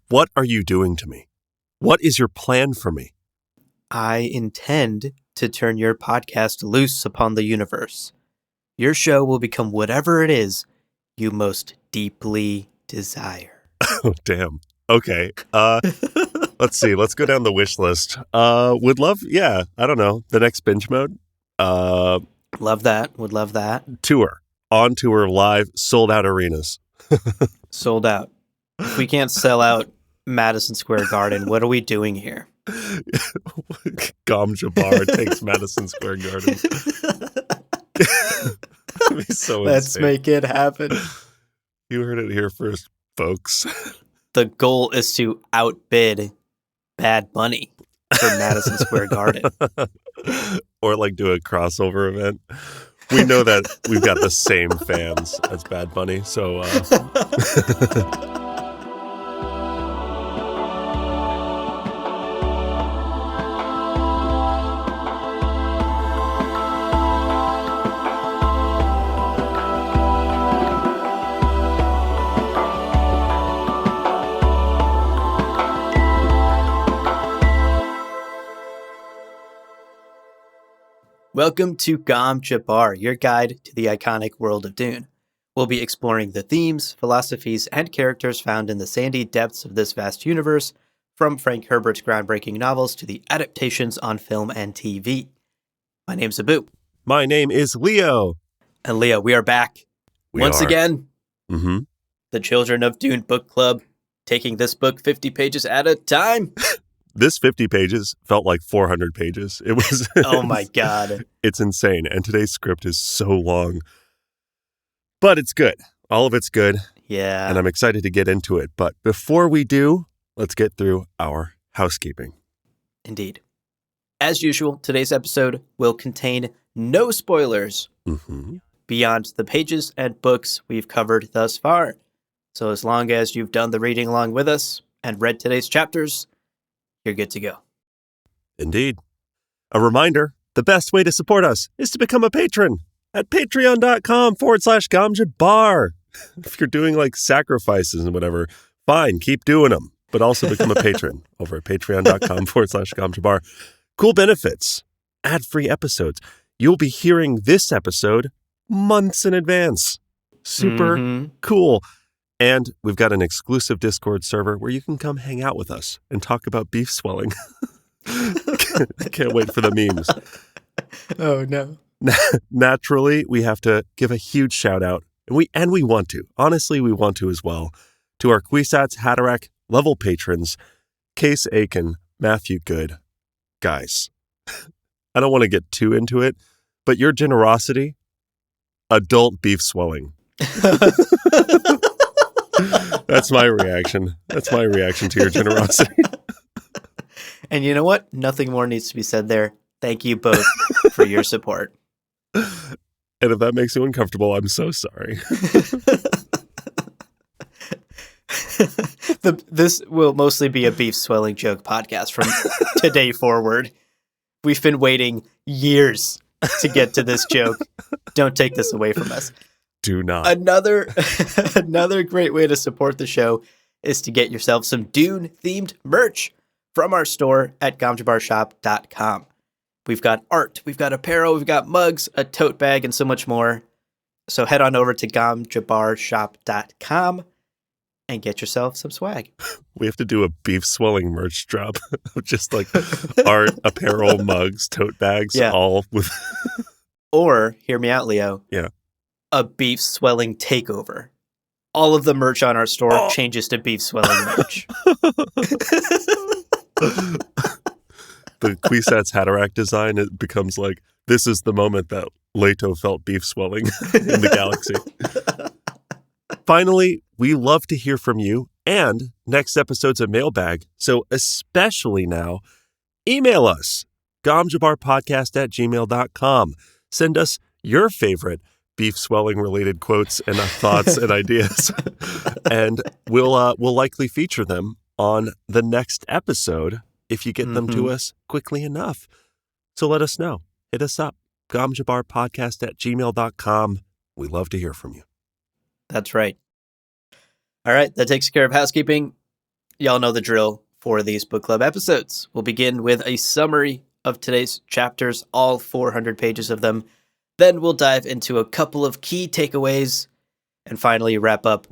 What are you doing to me? What is your plan for me? I intend to turn your podcast loose upon the universe. Your show will become whatever it is you most deeply desire. Oh, damn. Okay. Let's see. Let's go down the wish list. Would love, I don't know, the next binge mode. Love that. Would love that. Tour. On tour, live, sold out arenas. Sold out. If we can't sell out Madison Square Garden, what are we doing here? Gom Jabbar takes Madison Square Garden. That'd be so Let's insane. make it happen. You heard it here first, folks. The goal is to outbid Bad Bunny for Madison Square Garden. Or like do a crossover event. We know that we've got the same fans as Bad Bunny, so... Welcome to Gom Jabbar, your guide to the iconic world of Dune. We'll be exploring the themes, philosophies, and characters found in the sandy depths of this vast universe, from Frank Herbert's groundbreaking novels to the adaptations on film and TV. My name's Abu. My name is Leo. And Leo, we are back. Once again. Mm-hmm. The Children of Dune Book Club, taking this book 50 pages at a time. This 50 pages felt like 400 pages. It was... Oh my God. It's insane. And today's script is so long. But it's good. All of it's good. Yeah. And I'm excited to get into it. But before we do, let's get through our housekeeping. Indeed. As usual, today's episode will contain no spoilers beyond the pages and books we've covered thus far. So as long as you've done the reading along with us and read today's chapters, you're good to go. Indeed. A reminder, the best way to support us is to become a patron at patreon.com/GomJabbar. If you're doing like sacrifices and whatever, fine, keep doing them. But also become a patron over at patreon.com/GomJabbar. Cool benefits, ad-free episodes. You'll be hearing this episode months in advance. Super cool. And we've got an exclusive Discord server where you can come hang out with us and talk about beef swelling. Can't wait for the memes. Oh, no. Naturally, we have to give a huge shout out, and we want to. Honestly, we want to as well, to our Kwisatz Haderach level patrons, Case Aiken, Matthew Good. Guys, I don't want to get too into it, but your generosity, adult beef swelling. That's my reaction. That's my reaction to your generosity. And you know what? Nothing more needs to be said there. Thank you both for your support. And if that makes you uncomfortable, I'm so sorry. This will mostly be a beef swelling joke podcast from today forward. We've been waiting years to get to this joke. Don't take this away from us. Do not. Another great way to support the show is to get yourself some Dune-themed merch from our store at gomjabarshop.com. We've got art, we've got apparel, we've got mugs, a tote bag, and so much more. So head on over to gomjabarshop.com and get yourself some swag. We have to do a beef swelling merch drop of just like art, apparel, mugs, tote bags, all with... Or, hear me out, Leo. Yeah. A beef swelling takeover. All of the merch on our store changes to beef swelling merch. The Kwisatz Haderach design, it becomes like, this is the moment that Leto felt beef swelling in the galaxy. Finally, we love to hear from you, and next episode's a mailbag, so especially now, email us, gomjabarpodcast@gmail.com. Send us your favorite beef swelling related quotes and thoughts and ideas, and we'll likely feature them on the next episode if you get them to us quickly enough. So let us know. Hit us up, gomjabarpodcast@gmail.com. We love to hear from you. That's right. All right, that takes care of housekeeping. Y'all know the drill for these book club episodes. We'll begin with a summary of today's chapters, all 400 pages of them. Then we'll dive into a couple of key takeaways and finally wrap up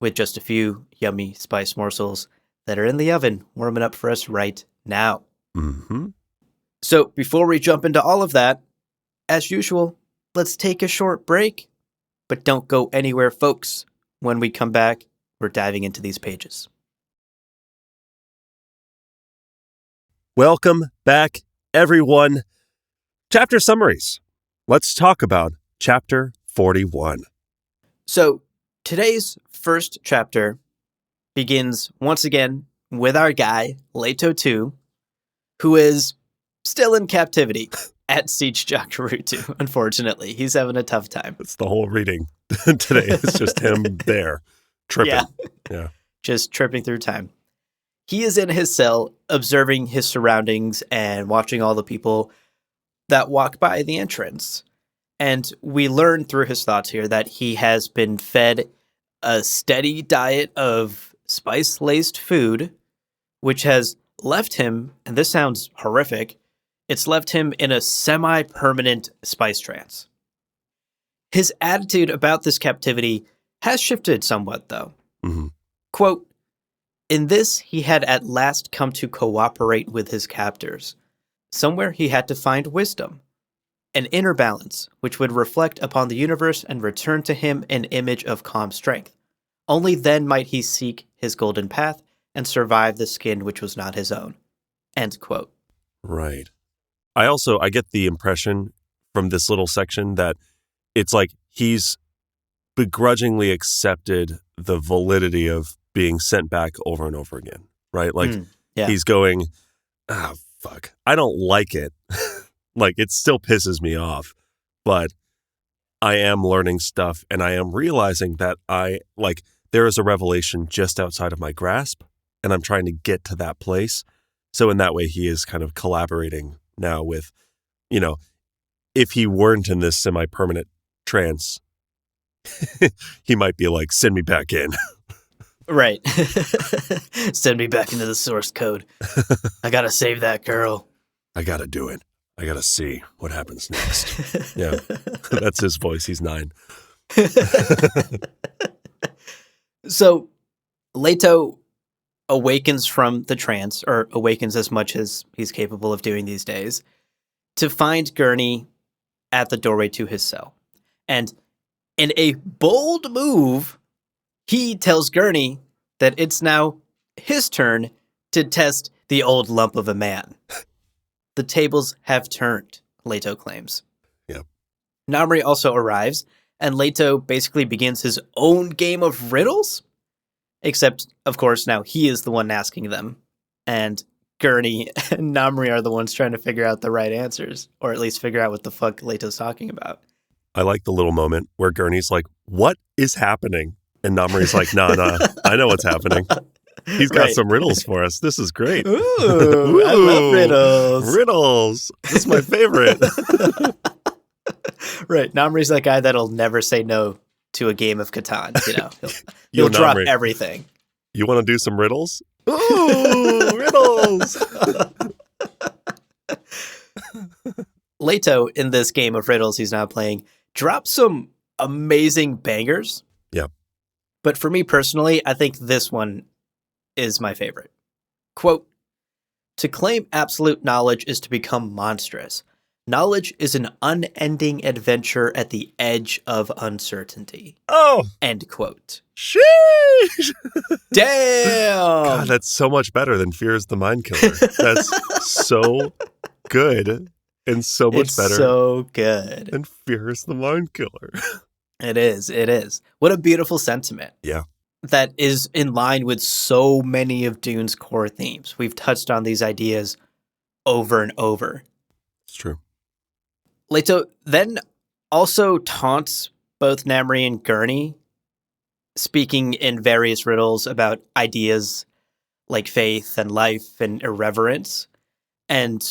with just a few yummy spice morsels that are in the oven, warming up for us right now. Mm-hmm. So before we jump into all of that, as usual, let's take a short break. But don't go anywhere, folks. When we come back, we're diving into these pages. Welcome back, everyone. Chapter summaries. Let's talk about chapter 41. So today's first chapter begins once again with our guy, Leto 2, who is still in captivity at Siege Jakarutu, unfortunately. He's having a tough time. It's the whole reading today. It's just him there, tripping. Yeah. Just tripping through time. He is in his cell, observing his surroundings and watching all the people that walk by the entrance. And we learn through his thoughts here that he has been fed a steady diet of spice-laced food, which has left him, and this sounds horrific, it's left him in a semi-permanent spice trance. His attitude about this captivity has shifted somewhat, though. Mm-hmm. Quote, in this, he had at last come to cooperate with his captors. Somewhere he had to find wisdom, an inner balance, which would reflect upon the universe and return to him an image of calm strength. Only then might he seek his golden path and survive the skin which was not his own. End quote. Right. I get the impression from this little section that it's like he's begrudgingly accepted the validity of being sent back over and over again, right? Like he's going, fuck, I don't like it. Like it still pisses me off, but I am learning stuff and I am realizing that there is a revelation just outside of my grasp and I'm trying to get to that place. So in that way, he is kind of collaborating now with, if he weren't in this semi-permanent trance, he might be like, send me back in. Right. Send me back into the source code. I gotta save that girl. I gotta do it. I gotta see what happens next. Yeah, that's his voice. He's 9. So Leto awakens from the trance, or awakens as much as he's capable of doing these days, to find Gurney at the doorway to his cell. And in a bold move, he tells Gurney that it's now his turn to test the old lump of a man. The tables have turned, Leto claims. Yep. Namri also arrives, and Leto basically begins his own game of riddles. Except, of course, now he is the one asking them. And Gurney and Namri are the ones trying to figure out the right answers. Or at least figure out what the fuck Leto's talking about. I like the little moment where Gurney's like, what is happening? And Namri's like, nah, I know what's happening. He's got some riddles for us. This is great. Ooh, I love riddles. Riddles. This is my favorite. Right. Namri's that guy that'll never say no to a game of Catan. He'll drop everything. You want to do some riddles? Ooh, riddles. Leto, in this game of riddles he's now playing, drops some amazing bangers. Yep. But for me personally, I think this one is my favorite. Quote, to claim absolute knowledge is to become monstrous. Knowledge is an unending adventure at the edge of uncertainty. Oh. End quote. Sheesh. Damn. God, that's so much better than Fear is the Mind Killer. That's so good and so much better. So good. than Fear is the Mind Killer. It is. What a beautiful sentiment. Yeah. That is in line with so many of Dune's core themes. We've touched on these ideas over and over. It's true. Leto then also taunts both Namri and Gurney, speaking in various riddles about ideas like faith and life and irreverence. And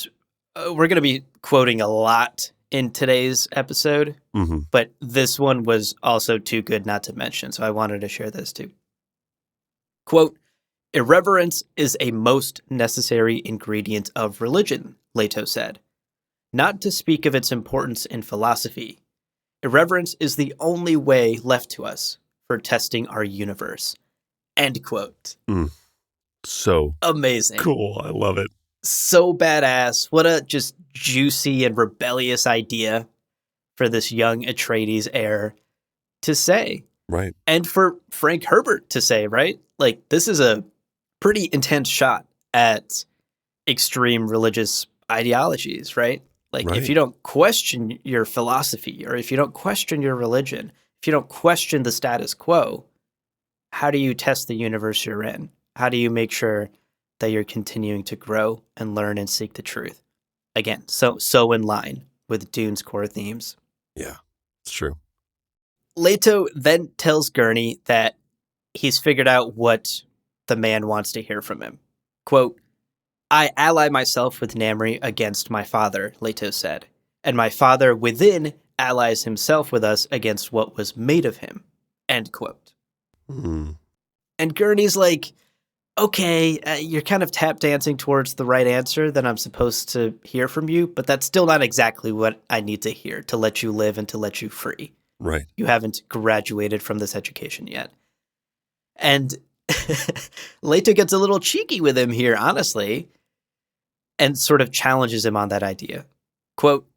we're going to be quoting a lot in today's episode, but this one was also too good not to mention, so I wanted to share this too. Quote, Irreverence is a most necessary ingredient of religion, Leto said, not to speak of its importance in philosophy. Irreverence is the only way left to us for testing our universe. End quote. So amazing. Cool. I love it. So badass. What a just juicy and rebellious idea for this young Atreides heir to say. Right. And for Frank Herbert to say, right? Like, this is a pretty intense shot at extreme religious ideologies, right? Like, if you don't question your philosophy, or if you don't question your religion, if you don't question the status quo, how do you test the universe you're in? How do you make sure that you're continuing to grow and learn and seek the truth? Again, so in line with Dune's core themes. Yeah, it's true. Leto then tells Gurney that he's figured out what the man wants to hear from him. Quote, I ally myself with Namri against my father, Leto said, and my father within allies himself with us against what was made of him. End quote. Mm. And Gurney's like, okay, you're kind of tap dancing towards the right answer that I'm supposed to hear from you, but that's still not exactly what I need to hear to let you live and to let you free. Right. You haven't graduated from this education yet. And Leto gets a little cheeky with him here, honestly, and sort of challenges him on that idea. Quote,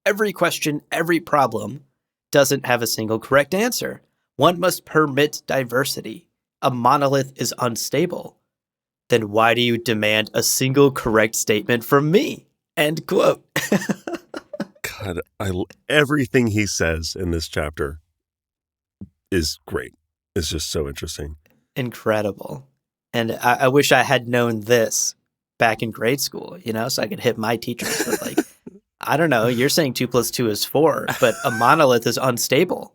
every question, every problem doesn't have a single correct answer. One must permit diversity. A monolith is unstable. Then why do you demand a single correct statement from me? End quote. God, everything he says in this chapter is great. It's just so interesting. Incredible. And I wish I had known this back in grade school, so I could hit my teachers with like, I don't know, you're saying 2 + 2 is 4, but a monolith is unstable.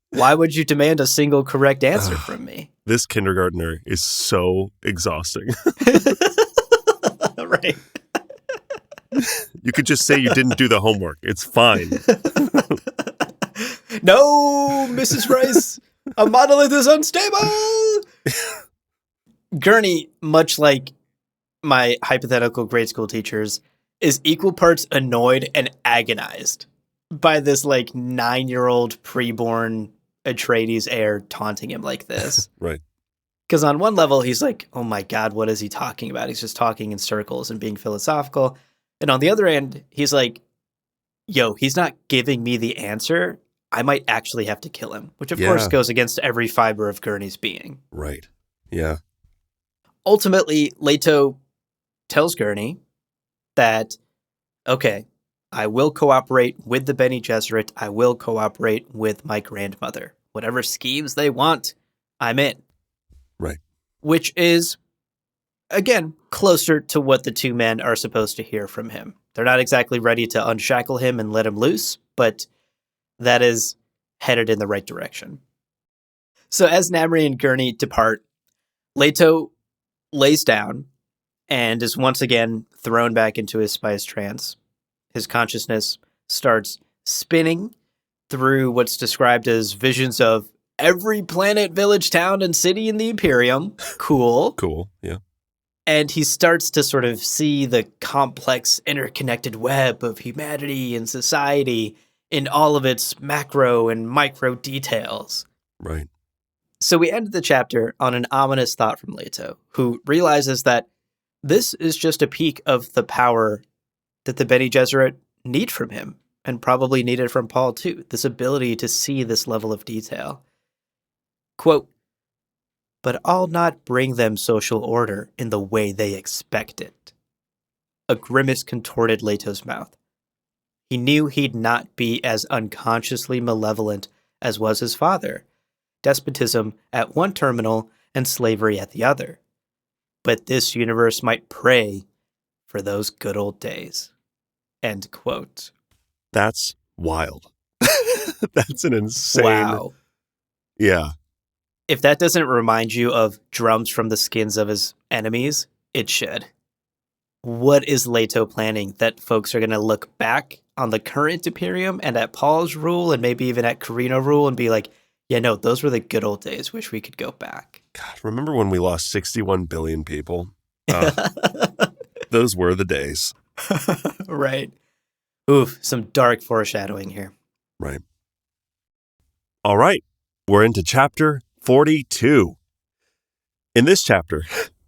Why would you demand a single correct answer from me? This kindergartner is so exhausting. Right. You could just say you didn't do the homework. It's fine. No, Mrs. Rice, a monolith is unstable. Gurney, much like my hypothetical grade school teachers, is equal parts annoyed and agonized by this like 9-year-old preborn Atreides heir taunting him like this. Right. Because on one level, he's like, oh my God, what is he talking about? He's just talking in circles and being philosophical. And on the other end, he's like, yo, he's not giving me the answer. I might actually have to kill him, which of course goes against every fiber of Gurney's being. Right. Yeah. Ultimately, Leto tells Gurney that, okay, I will cooperate with the Bene Gesserit. I will cooperate with my grandmother. Whatever schemes they want, I'm in. Right. Which is, again, closer to what the two men are supposed to hear from him. They're not exactly ready to unshackle him and let him loose, but that is headed in the right direction. So as Namri and Gurney depart, Leto lays down and is once again thrown back into his spice trance. His consciousness starts spinning through what's described as visions of every planet, village, town, and city in the Imperium. Cool. Cool, yeah. And he starts to sort of see the complex, interconnected web of humanity and society in all of its macro and micro details. Right. So we ended the chapter on an ominous thought from Leto, who realizes that this is just a peak of the power that the Bene Gesserit need from him, and probably needed from Paul too, this ability to see this level of detail. Quote, but I'll not bring them social order in the way they expect it. A grimace contorted Leto's mouth. He knew he'd not be as unconsciously malevolent as was his father, despotism at one terminal and slavery at the other. But this universe might pray for those good old days. End quote. That's wild. That's an insane... Wow. Yeah. If that doesn't remind you of drums from the skins of his enemies, it should. What is Leto planning that folks are going to look back on the current Imperium and at Paul's rule and maybe even at Carino rule and be like, yeah, no, those were the good old days. Wish we could go back. God, remember when we lost 61 billion people? Those were the days. Right. Oof, some dark foreshadowing here. Right. All right. We're into chapter 42. In this chapter,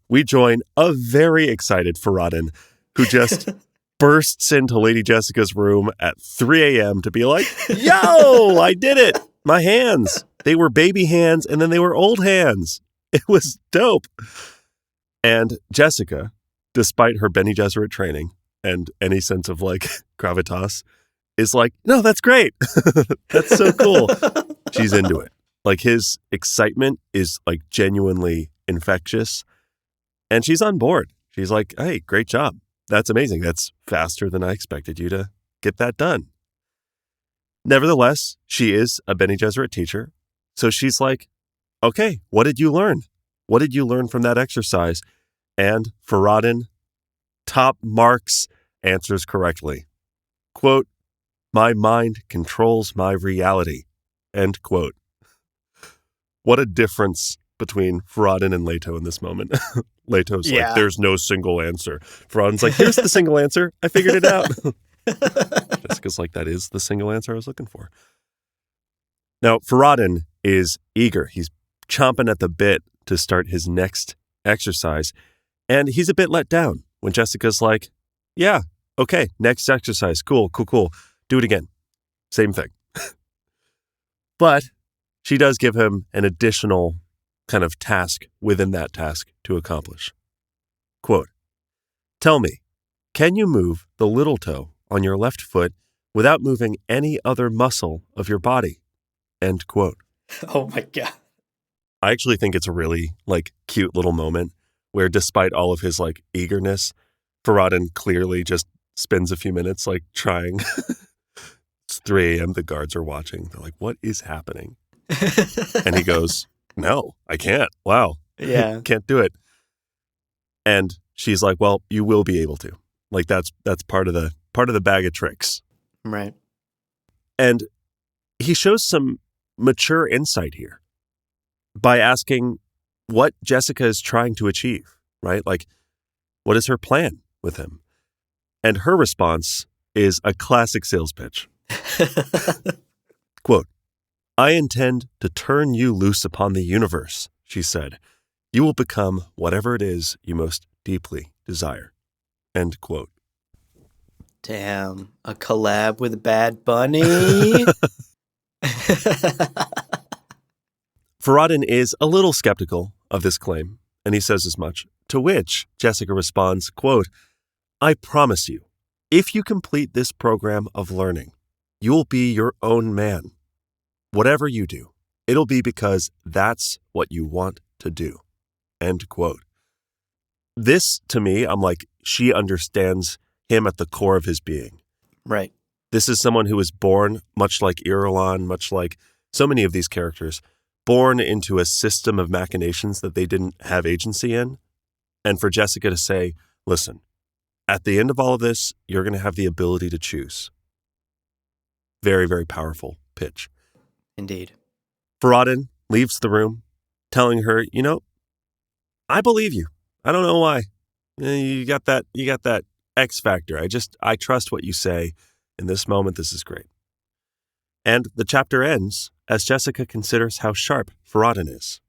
we join a very excited Faradin who just bursts into Lady Jessica's room at 3 a.m. to be like, yo, I did it. My hands. They were baby hands and then they were old hands. It was dope. And Jessica, despite her Bene Gesserit training and any sense of like gravitas, is like, no, that's great. That's so cool. She's into it. Like his excitement is like genuinely infectious. And she's on board. She's like, hey, great job. That's amazing. That's faster than I expected you to get that done. Nevertheless, she is a Bene Gesserit teacher. So she's like, okay, what did you learn? What did you learn from that exercise? And Faradin, top marks, answers correctly. Quote, my mind controls my reality. End quote. What a difference between Faradin and Leto in this moment. Leto's like, there's no single answer. Faradin's like, here's the single answer. I figured it out. Jessica's like, that is the single answer I was looking for. Now, Faradin is eager. He's chomping at the bit to start his next exercise. And he's a bit let down when Jessica's like, yeah, okay, next exercise. Cool. Do it again. Same thing. But she does give him an additional kind of task within that task to accomplish. Quote, tell me, can you move the little toe on your left foot without moving any other muscle of your body? End quote. Oh my God. I actually think it's a really like cute little moment where despite all of his like eagerness, Faradin clearly just spends a few minutes like trying. It's 3 a.m. The guards are watching. They're like, what is happening? And he goes, no, I can't. Wow. Yeah. Can't do it. And she's like, well, you will be able to. Like that's part of the bag of tricks. Right. And he shows some mature insight here by asking what Jessica is trying to achieve, right? Like, what is her plan with him? And her response is a classic sales pitch. Quote, I intend to turn you loose upon the universe, she said. You will become whatever it is you most deeply desire. End quote. Damn, a collab with Bad Bunny? Faradin is a little skeptical of this claim, and he says as much, to which Jessica responds, quote, I promise you, if you complete this program of learning, you'll be your own man. Whatever you do, it'll be because that's what you want to do. End quote. This, to me, I'm like, she understands him at the core of his being. Right. This is someone who was born, much like Irulan, much like so many of these characters, born into a system of machinations that they didn't have agency in. And for Jessica to say, listen, at the end of all of this, you're going to have the ability to choose. Very, very powerful pitch. Indeed. Faradin leaves the room, telling her, I believe you. I don't know why. You got that X factor. I trust what you say. In this moment, this is great. And the chapter ends as Jessica considers how sharp Faradin is.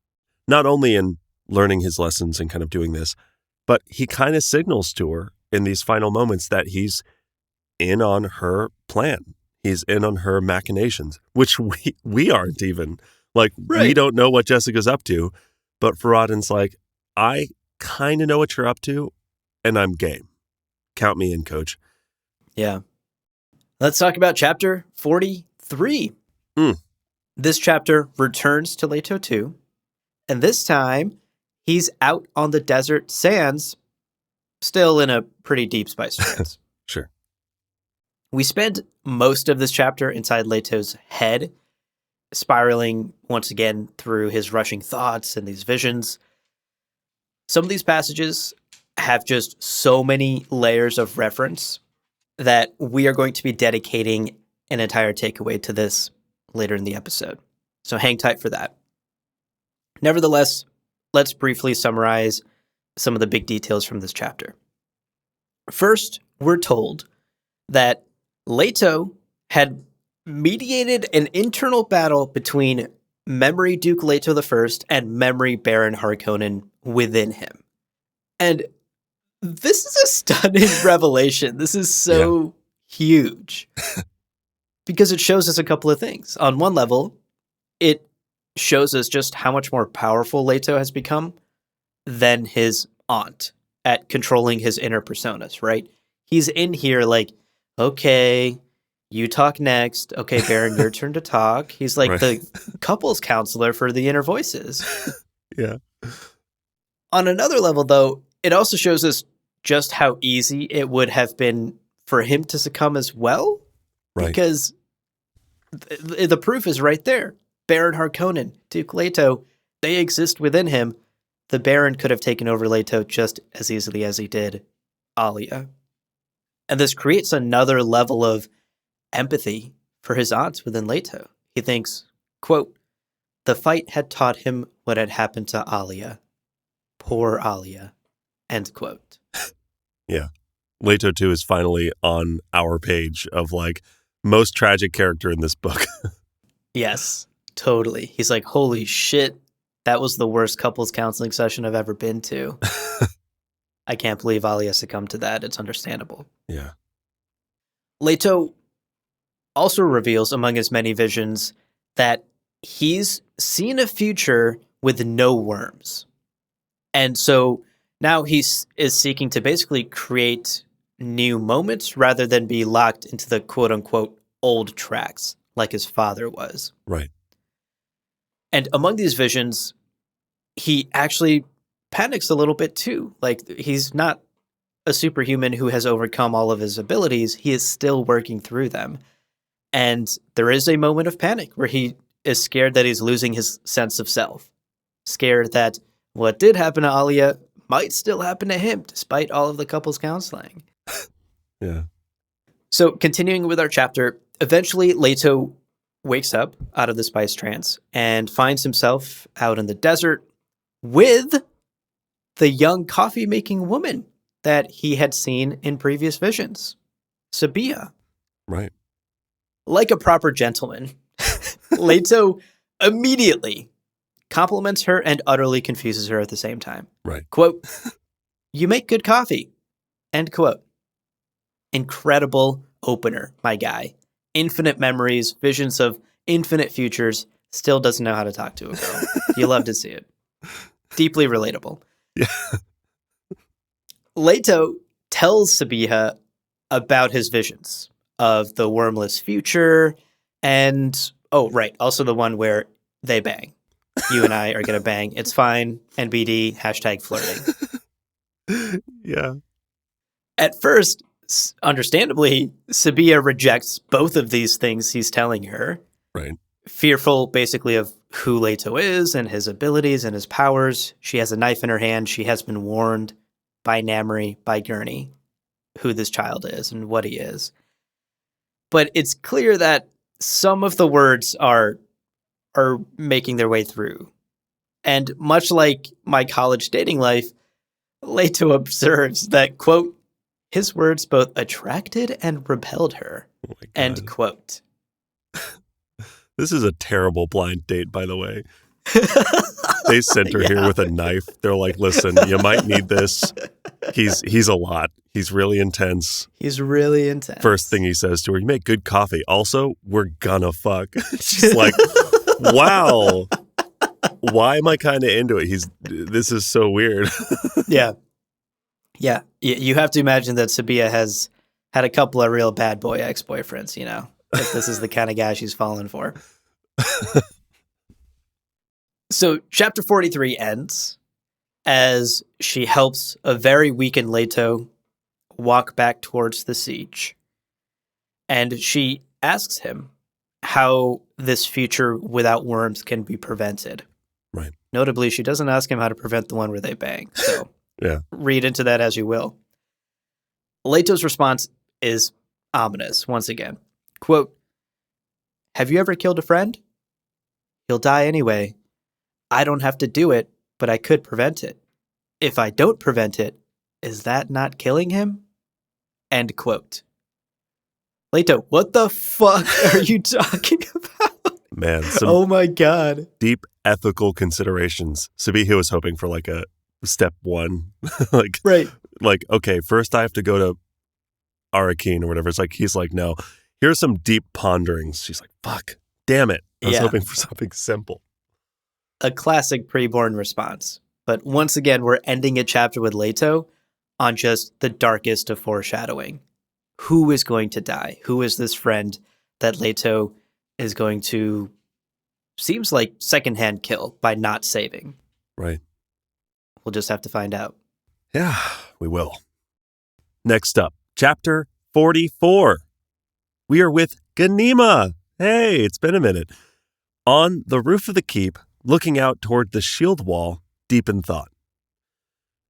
Not only in learning his lessons and kind of doing this, but he kind of signals to her in these final moments that he's in on her plan. He's in on her machinations, which we aren't even. Like, right. We don't know what Jessica's up to, but Faradin's like, I kind of know what you're up to, and I'm game. Count me in, coach. Yeah. Let's talk about chapter 43. This chapter returns to Leto 2, and this time he's out on the desert sands, still in a pretty deep spice trance. Sure. We spend most of this chapter inside Leto's head, spiraling once again through his rushing thoughts and these visions. Some of these passages have just so many layers of reference that we are going to be dedicating an entire takeaway to this later in the episode. So hang tight for that. Nevertheless, let's briefly summarize some of the big details from this chapter. First, we're told that Leto had mediated an internal battle between Memory Duke Leto I and Memory Baron Harkonnen within him. And this is a stunning revelation. This is so huge. Because it shows us a couple of things. On one level, it shows us just how much more powerful Leto has become than his aunt at controlling his inner personas, right? He's in here like, okay, you talk next. Okay, Baron, your turn to talk. He's like the couples counselor for the inner voices. Yeah. On another level, though, it also shows us just how easy it would have been for him to succumb as well. Right. Because the proof is right there. Baron Harkonnen, Duke Leto, they exist within him. The Baron could have taken over Leto just as easily as he did Alia. And this creates another level of empathy for his aunts within Leto. He thinks, quote, the fight had taught him what had happened to Alia. Poor Alia, end quote. Yeah. Leto 2 is finally on our page of like most tragic character in this book. Yes, totally. He's like, holy shit, that was the worst couples counseling session I've ever been to. I can't believe Alia succumbed to that. It's understandable. Yeah. Leto also reveals among his many visions that he's seen a future with no worms. And so now he is seeking to basically create new moments rather than be locked into the quote-unquote old tracks like his father was. Right. And among these visions, he actually panics a little bit too. Like, he's not a superhuman who has overcome all of his abilities. He is still working through them. And there is a moment of panic where he is scared that he's losing his sense of self. Scared that what did happen to Alia might still happen to him despite all of the couple's counseling. Yeah. So continuing with our chapter, eventually Leto wakes up out of the spice trance and finds himself out in the desert with the young coffee-making woman that he had seen in previous visions, Sabia. Right. Like a proper gentleman, Leto immediately compliments her and utterly confuses her at the same time. Right. Quote, you make good coffee. End quote. Incredible opener, my guy. Infinite memories, visions of infinite futures, still doesn't know how to talk to a girl. You love to see it. Deeply relatable. Yeah. Leto tells Sabiha about his visions of the wormless future and, oh, right, also the one where they bang. You and I are going to bang. It's fine. NBD, hashtag flirting. Yeah. At first, understandably, Sabia rejects both of these things he's telling her. Right. Fearful, basically, of who Leto is and his abilities and his powers. She has a knife in her hand. She has been warned by Namri, by Gurney, who this child is and what he is. But it's clear that some of the words are making their way through. And much like my college dating life, Leto observes that, quote, his words both attracted and repelled her, Oh my God. end quote. This is a terrible blind date, by the way. They sent her here with a knife. They're like, listen, you might need this. He's a lot. He's really intense. He's really intense. First thing he says to her, you make good coffee. Also, we're gonna fuck. She's like, wow. Why am I kind of into it? This is so weird. Yeah. Yeah. You have to imagine that Sabia has had a couple of real bad boy ex-boyfriends, you know, if this is the kind of guy she's fallen for. So chapter 43 ends as she helps a very weakened Leto walk back towards the siege. And she asks him how this future without worms can be prevented. Right. Notably, she doesn't ask him how to prevent the one where they bang. So Yeah. read into that as you will. Leto's response is ominous once again. Quote, have you ever killed a friend? He'll die anyway. I don't have to do it. but I could prevent it. If I don't prevent it, is that not killing him? End quote. Leto, what the fuck are you talking about? Man, some Oh my God. deep ethical considerations. Sabihio was hoping for like a step one. like, Right. like, okay, first I have to go to Arakeen or whatever. It's like, he's like, no, here's some deep ponderings. She's like, fuck, damn it. I was Yeah. hoping for something simple. A classic preborn response. But once again, we're ending a chapter with Leto on just the darkest of foreshadowing. Who is going to die? Who is this friend that Leto is going to, seems like, secondhand kill by not saving? Right. We'll just have to find out. Yeah, we will. Next up, chapter 44. We are with Ganima. Hey, it's been a minute. On the roof of the keep, looking out toward the shield wall, deep in thought.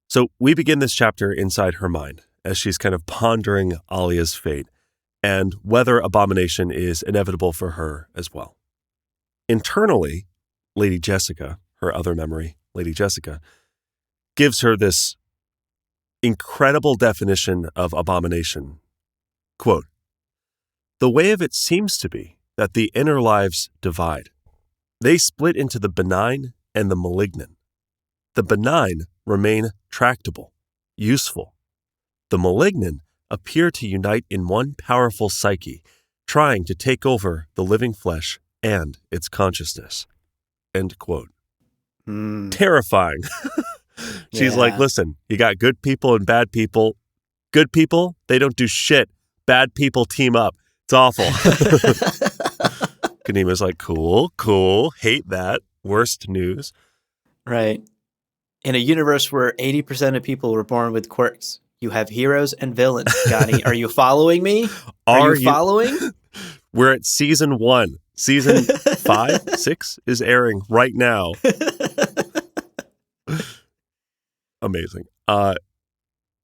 So we begin this chapter inside her mind as she's kind of pondering Alia's fate and whether abomination is inevitable for her as well. Internally, Lady Jessica, her other memory, Lady Jessica, gives her this incredible definition of abomination. Quote, "The way of it seems to be that the inner lives divide. They split into the benign and the malignant. The benign remain tractable, useful. The malignant appear to unite in one powerful psyche, trying to take over the living flesh and its consciousness." End quote. Terrifying. She's like, listen, you got good people and bad people. Good people, they don't do shit. Bad people team up. It's awful. Ganima's like, cool. Hate that. Worst news. Right. In a universe where 80% of people were born with quirks, you have heroes and villains. Gani, are you following me? Are you following? We're at season 1. Season 5, 6 is airing right now. Amazing.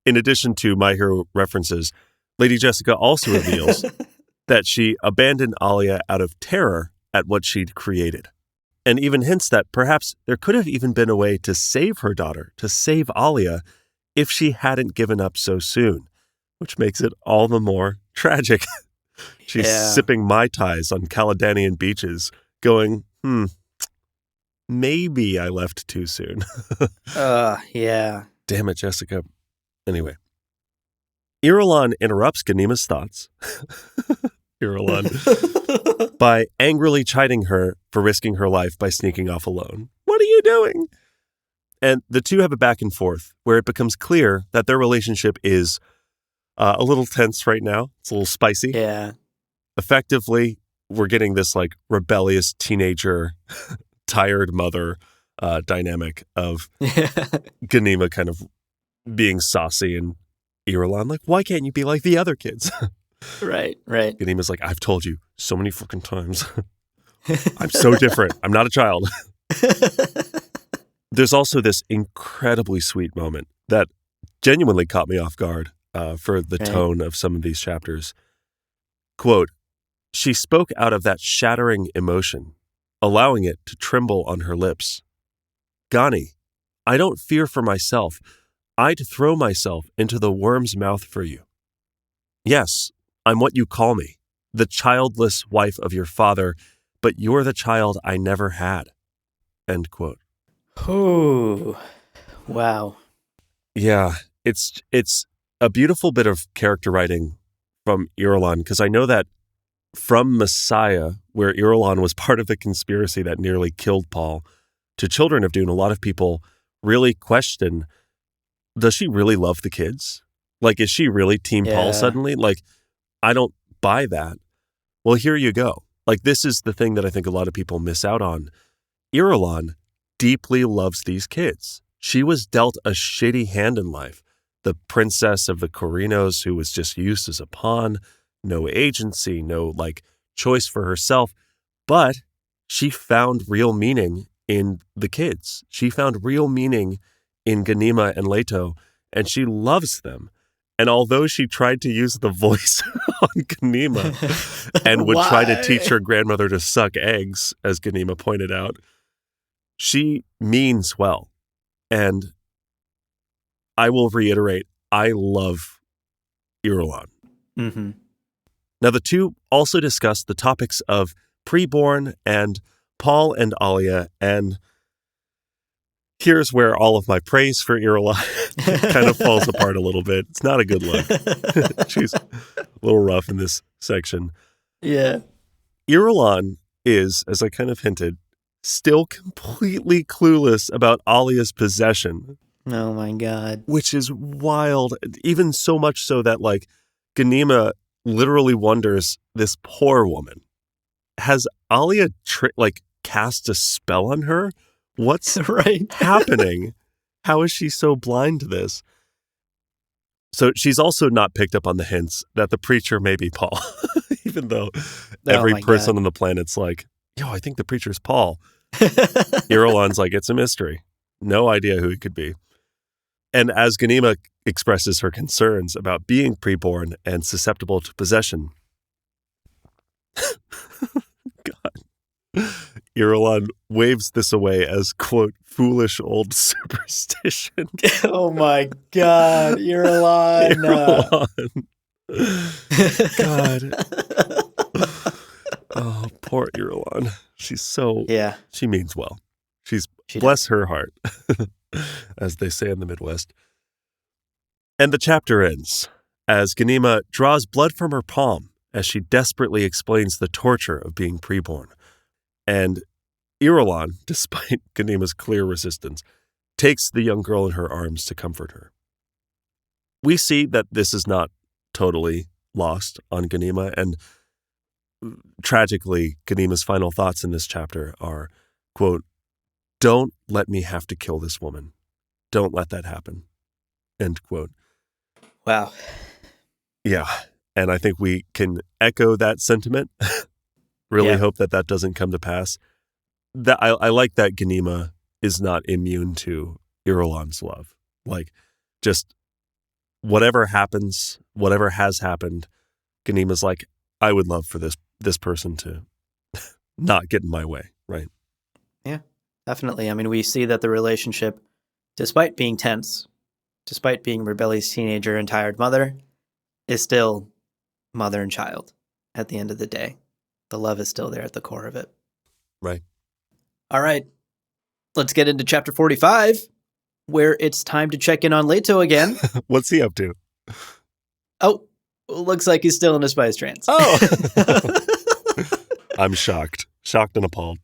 In addition to My Hero references, Lady Jessica also reveals that she abandoned Alia out of terror at what she'd created, and even hints that perhaps there could have even been a way to save her daughter, to save Alia, if she hadn't given up so soon, which makes it all the more tragic. She's sipping Mai Tais on Caledonian beaches, going, maybe I left too soon. Yeah. Damn it, Jessica. Anyway. Irulan interrupts Ganima's thoughts. Irulan. By angrily chiding her for risking her life by sneaking off alone. What are you doing? And the two have a back and forth where it becomes clear that their relationship is a little tense right now. It's a little spicy. Yeah. Effectively, we're getting this like rebellious teenager, tired mother dynamic of Ganima kind of being saucy and Irulan like, why can't you be like the other kids? Right. Ganima's like, I've told you so many fucking times. I'm so different. I'm not a child. There's also this incredibly sweet moment that genuinely caught me off guard for the tone of some of these chapters. Quote, "She spoke out of that shattering emotion, allowing it to tremble on her lips. Gani, I don't fear for myself. I'd throw myself into the worm's mouth for you. Yes, I'm what you call me, the childless wife of your father, but you're the child I never had." End quote. Oh, wow. Yeah, it's a beautiful bit of character writing from Irulan, because I know that from Messiah, where Irulan was part of the conspiracy that nearly killed Paul, to Children of Dune, a lot of people really question, does she really love the kids? Like, is she really Team Paul suddenly? Like, I don't buy that. Well, here you go. Like, this is the thing that I think a lot of people miss out on. Irulan deeply loves these kids. She was dealt a shitty hand in life. The princess of the Corinos who was just used as a pawn, no agency, no like choice for herself. But she found real meaning in the kids. She found real meaning in Ganima and Leto, and she loves them. And although she tried to use the voice on Ganima and would try to teach her grandmother to suck eggs, as Ganima pointed out, she means well. And I will reiterate, I love Irulan. Mm-hmm. Now, the two also discuss the topics of preborn and Paul and Alia, and here's where all of my praise for Irulan kind of falls apart a little bit. It's not a good look. She's a little rough in this section. Yeah. Irulan is, as I kind of hinted, still completely clueless about Alia's possession. Oh my God. Which is wild, even so much so that, like, Ganima literally wonders, this poor woman, has Alia cast a spell on her? What's right happening? How is she so blind to this? So she's also not picked up on the hints that the preacher may be Paul, even though every person on the planet's like, yo, I think the preacher's Paul. Irulan's like, it's a mystery. No idea who he could be. And as Ganima expresses her concerns about being preborn and susceptible to possession, God, Irulan waves this away as, quote, foolish old superstition. Oh my God, Irulan. God. Oh, poor Irulan. She's so, she means well. She bless her heart, as they say in the Midwest. And the chapter ends as Ganima draws blood from her palm as she desperately explains the torture of being preborn. And Irulan, despite Ganima's clear resistance, takes the young girl in her arms to comfort her. We see that this is not totally lost on Ganima, and tragically, Ganima's final thoughts in this chapter are, quote, "Don't let me have to kill this woman. Don't let that happen." End quote. Wow. Yeah. And I think we can echo that sentiment. Really hope that doesn't come to pass. I like that Ganima is not immune to Irulan's love. Like, just whatever happens, whatever has happened, Ganima's like, I would love for this person to not get in my way, right? Yeah, definitely. I mean, we see that the relationship, despite being tense, despite being a rebellious teenager and tired mother, is still mother and child at the end of the day. The love is still there at the core of it. Right. All right. Let's get into chapter 45, where it's time to check in on Leto again. What's he up to? Oh, looks like he's still in a spice trance. Oh. I'm shocked. Shocked and appalled.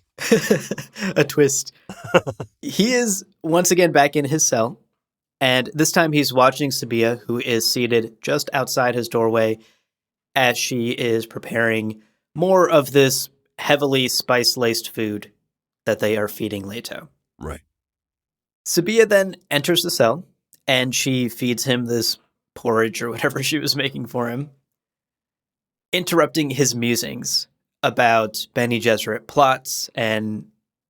A twist. He is once again back in his cell, and this time he's watching Sabia, who is seated just outside his doorway as she is preparing more of this heavily spice-laced food that they are feeding Leto. Right. Sabia then enters the cell, and she feeds him this porridge or whatever she was making for him, interrupting his musings about Bene Gesserit plots and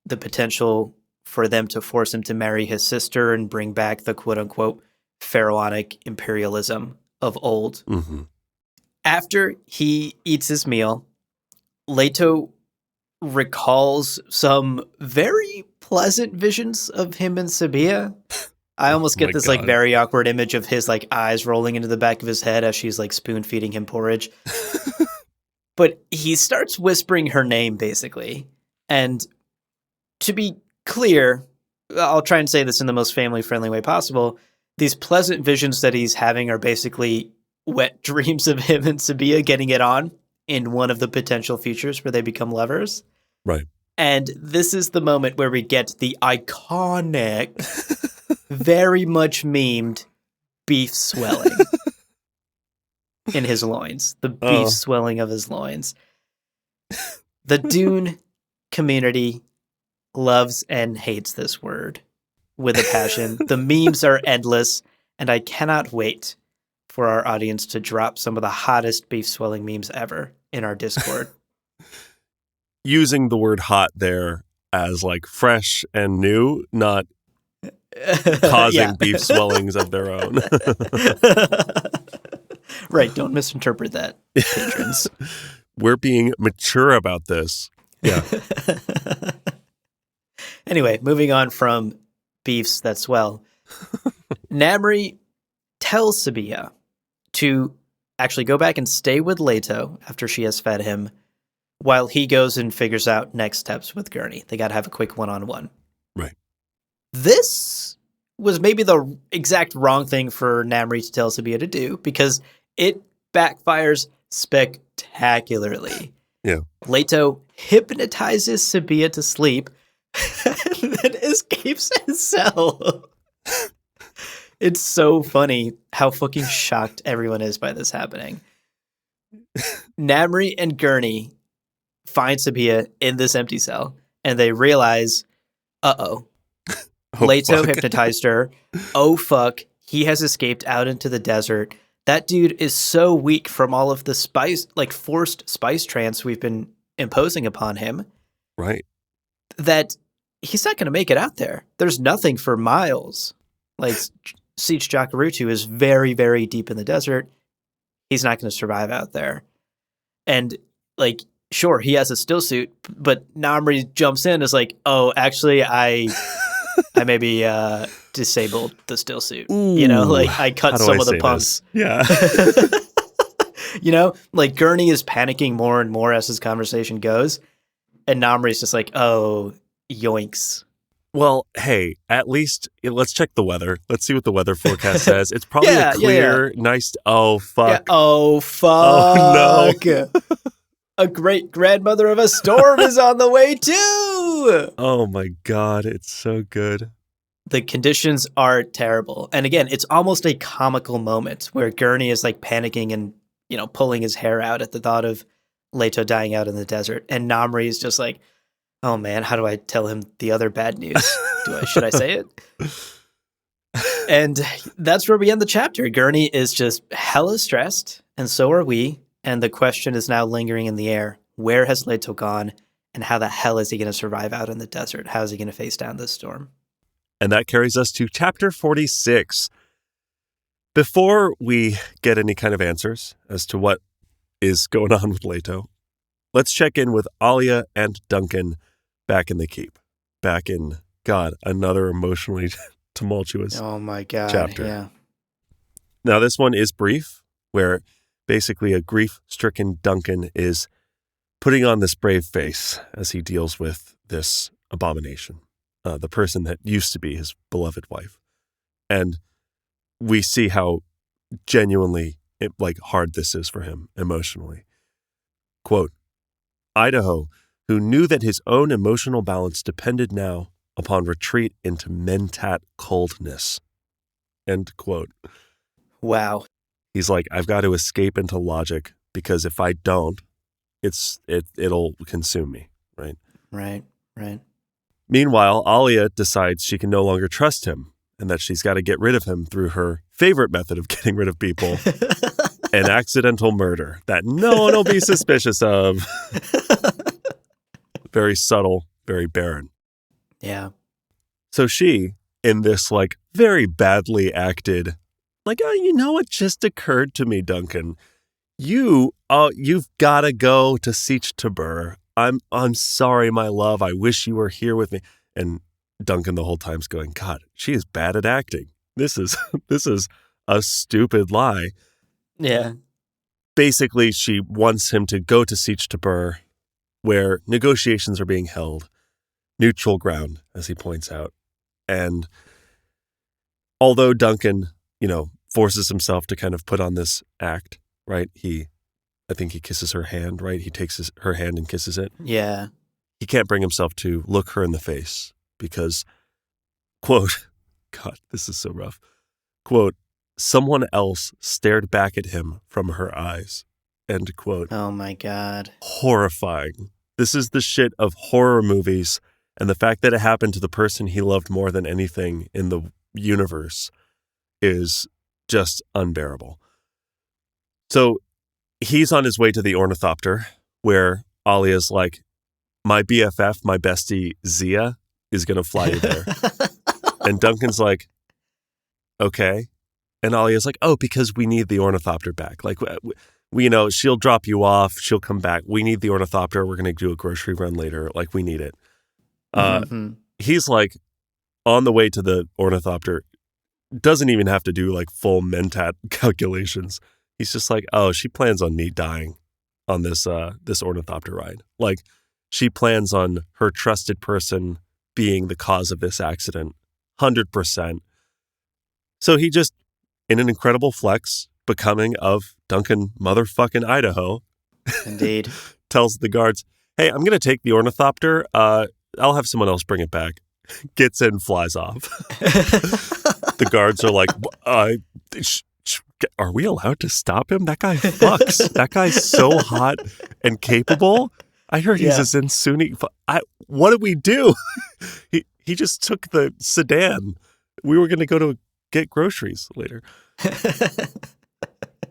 the potential for them to force him to marry his sister and bring back the quote-unquote pharaonic imperialism of old. Mm-hmm. After he eats his meal, Leto recalls some very pleasant visions of him and Sabia. I almost get this like very awkward image of his like eyes rolling into the back of his head as she's like spoon feeding him porridge. But he starts whispering her name basically. And to be clear, I'll try and say this in the most family friendly way possible. These pleasant visions that he's having are basically wet dreams of him and Sabia getting it on in one of the potential futures where they become lovers. Right. And this is the moment where we get the iconic, very much memed beef swelling in his loins. The beef swelling of his loins. The Dune community loves and hates this word with a passion. The memes are endless, and I cannot wait for our audience to drop some of the hottest beef swelling memes ever in our Discord. Using the word hot there as like fresh and new, not causing beef swellings of their own. Right, don't misinterpret that, patrons. We're being mature about this. Yeah. Anyway, moving on from beefs that swell. Namri tells Sabia to actually go back and stay with Leto after she has fed him, while he goes and figures out next steps with Gurney. They got to have a quick one-on-one. Right. This was maybe the exact wrong thing for Namri to tell Sabia to do, because it backfires spectacularly. Yeah. Leto hypnotizes Sabia to sleep and then escapes his cell. It's so funny how fucking shocked everyone is by this happening. Namri and Gurney find Sabia in this empty cell, and they realize, Leto hypnotized her. Oh, fuck. He has escaped out into the desert. That dude is so weak from all of the forced spice trance we've been imposing upon him. Right. That he's not going to make it out there. There's nothing for miles. Like, Siege Jakarutu is very, very deep in the desert. He's not going to survive out there. And, like, sure, he has a still suit, but Namri jumps in and is like, oh, actually, I maybe disabled the still suit. Ooh, you know, like, I cut some of the pumps. Yeah. You know, like, Gurney is panicking more and more as this conversation goes. And Namri's just like, oh, yoinks. Well, hey, at least let's check the weather. Let's see what the weather forecast says. It's probably a clear, nice. Oh, fuck. Yeah. Oh, fuck. Oh, no. A great grandmother of a storm is on the way, too. Oh, my God. It's so good. The conditions are terrible. And again, it's almost a comical moment where Gurney is like panicking and, you know, pulling his hair out at the thought of Leto dying out in the desert. And Namri is just like, oh man, how do I tell him the other bad news? Should I say it? And that's where we end the chapter. Gurney is just hella stressed, and so are we. And the question is now lingering in the air. Where has Leto gone? And how the hell is he going to survive out in the desert? How is he going to face down this storm? And that carries us to chapter 46. Before we get any kind of answers as to what is going on with Leto, let's check in with Alia and Duncan back in the keep. Back in, God, another emotionally tumultuous oh my God, chapter. Yeah. Now, this one is brief, where basically a grief-stricken Duncan is putting on this brave face as he deals with this abomination, the person that used to be his beloved wife. And we see how genuinely hard this is for him emotionally. Quote, Idaho, who knew that his own emotional balance depended now upon retreat into mentat coldness. End quote. Wow. He's like, I've got to escape into logic, because if I don't, it'll consume me, right? Right. Meanwhile, Alia decides she can no longer trust him and that she's got to get rid of him through her favorite method of getting rid of people, an accidental murder that no one will be suspicious of. Very subtle, very barren. Yeah. So she, in this very badly acted, you know what just occurred to me, Duncan? You've got to go to Siege Tabur. I'm sorry, my love. I wish you were here with me. And Duncan the whole time's going, God, she is bad at acting. This is a stupid lie. Yeah. Basically, she wants him to go to Siege Tabur, where negotiations are being held, neutral ground, as he points out. And although Duncan, forces himself to kind of put on this act, right? I think he kisses her hand, right? He takes her hand and kisses it. Yeah. He can't bring himself to look her in the face because, quote, God, this is so rough. Quote, someone else stared back at him from her eyes. End quote. Oh my God. Horrifying. This is the shit of horror movies, and the fact that it happened to the person he loved more than anything in the universe is just unbearable. So he's on his way to the ornithopter, where Alia's like, my BFF, my bestie Zia, is going to fly you there. And Duncan's like, okay. And Alia's like, oh, because we need the ornithopter back. She'll drop you off. She'll come back. We need the ornithopter. We're going to do a grocery run later. We need it. He's like, on the way to the ornithopter, doesn't even have to do like full mentat calculations. He's just like, oh, she plans on me dying on this ornithopter ride. Like, she plans on her trusted person being the cause of this accident, 100%. So he just, in an incredible flex, becoming of Duncan motherfucking Idaho, Indeed, tells the guards, hey, I'm going to take the ornithopter. I'll have someone else bring it back. Gets in, flies off. The guards are like, are we allowed to stop him? That guy fucks. That guy's so hot and capable. I heard he's a Zinsuni. What did we do? He just took the sedan. We were going to go to get groceries later.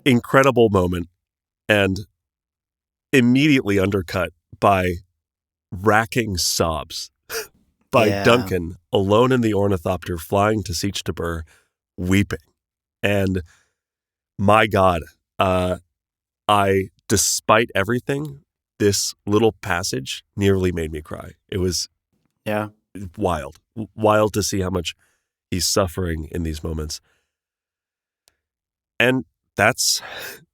Incredible moment, and immediately undercut by racking sobs by Duncan, alone in the ornithopter, flying to Siege Tabur, weeping. And my God, despite everything, this little passage nearly made me cry. It was wild to see how much he's suffering in these moments. And that's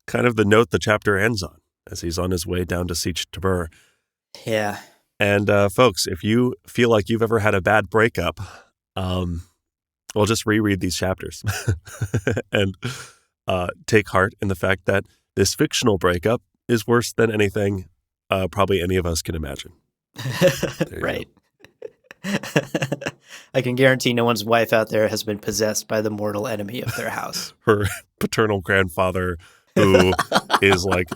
kind of the note the chapter ends on, as he's on his way down to Siege Tabur. Yeah. And folks, if you feel like you've ever had a bad breakup, well, just reread these chapters and take heart in the fact that this fictional breakup is worse than anything probably any of us can imagine. Right. I can guarantee no one's wife out there has been possessed by the mortal enemy of their house. Her paternal grandfather, who is like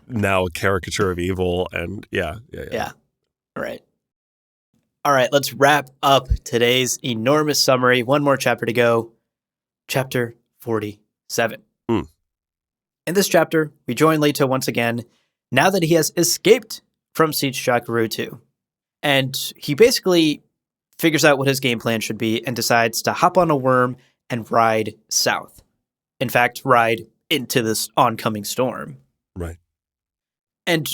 now a caricature of evil. And yeah. Right. All right, let's wrap up today's enormous summary. One more chapter to go. Chapter 47. In this chapter, we join Leto once again, now that he has escaped from Siege Jakaru 2. And he basically figures out what his game plan should be and decides to hop on a worm and ride south. In fact, ride into this oncoming storm. Right. And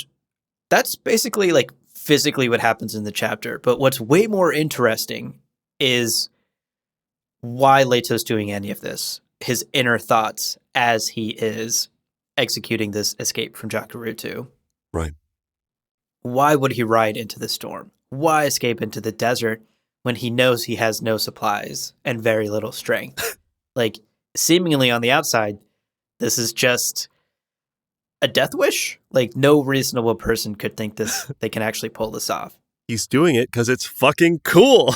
that's basically like physically what happens in the chapter. But what's way more interesting is why Leto's doing any of this, his inner thoughts as he is executing this escape from Jakaru 2. Right. Why would he ride into the storm? Why escape into the desert when he knows he has no supplies and very little strength? Like, seemingly on the outside, this is just a death wish. Like, no reasonable person could think they can actually pull this off. He's doing it because it's fucking cool.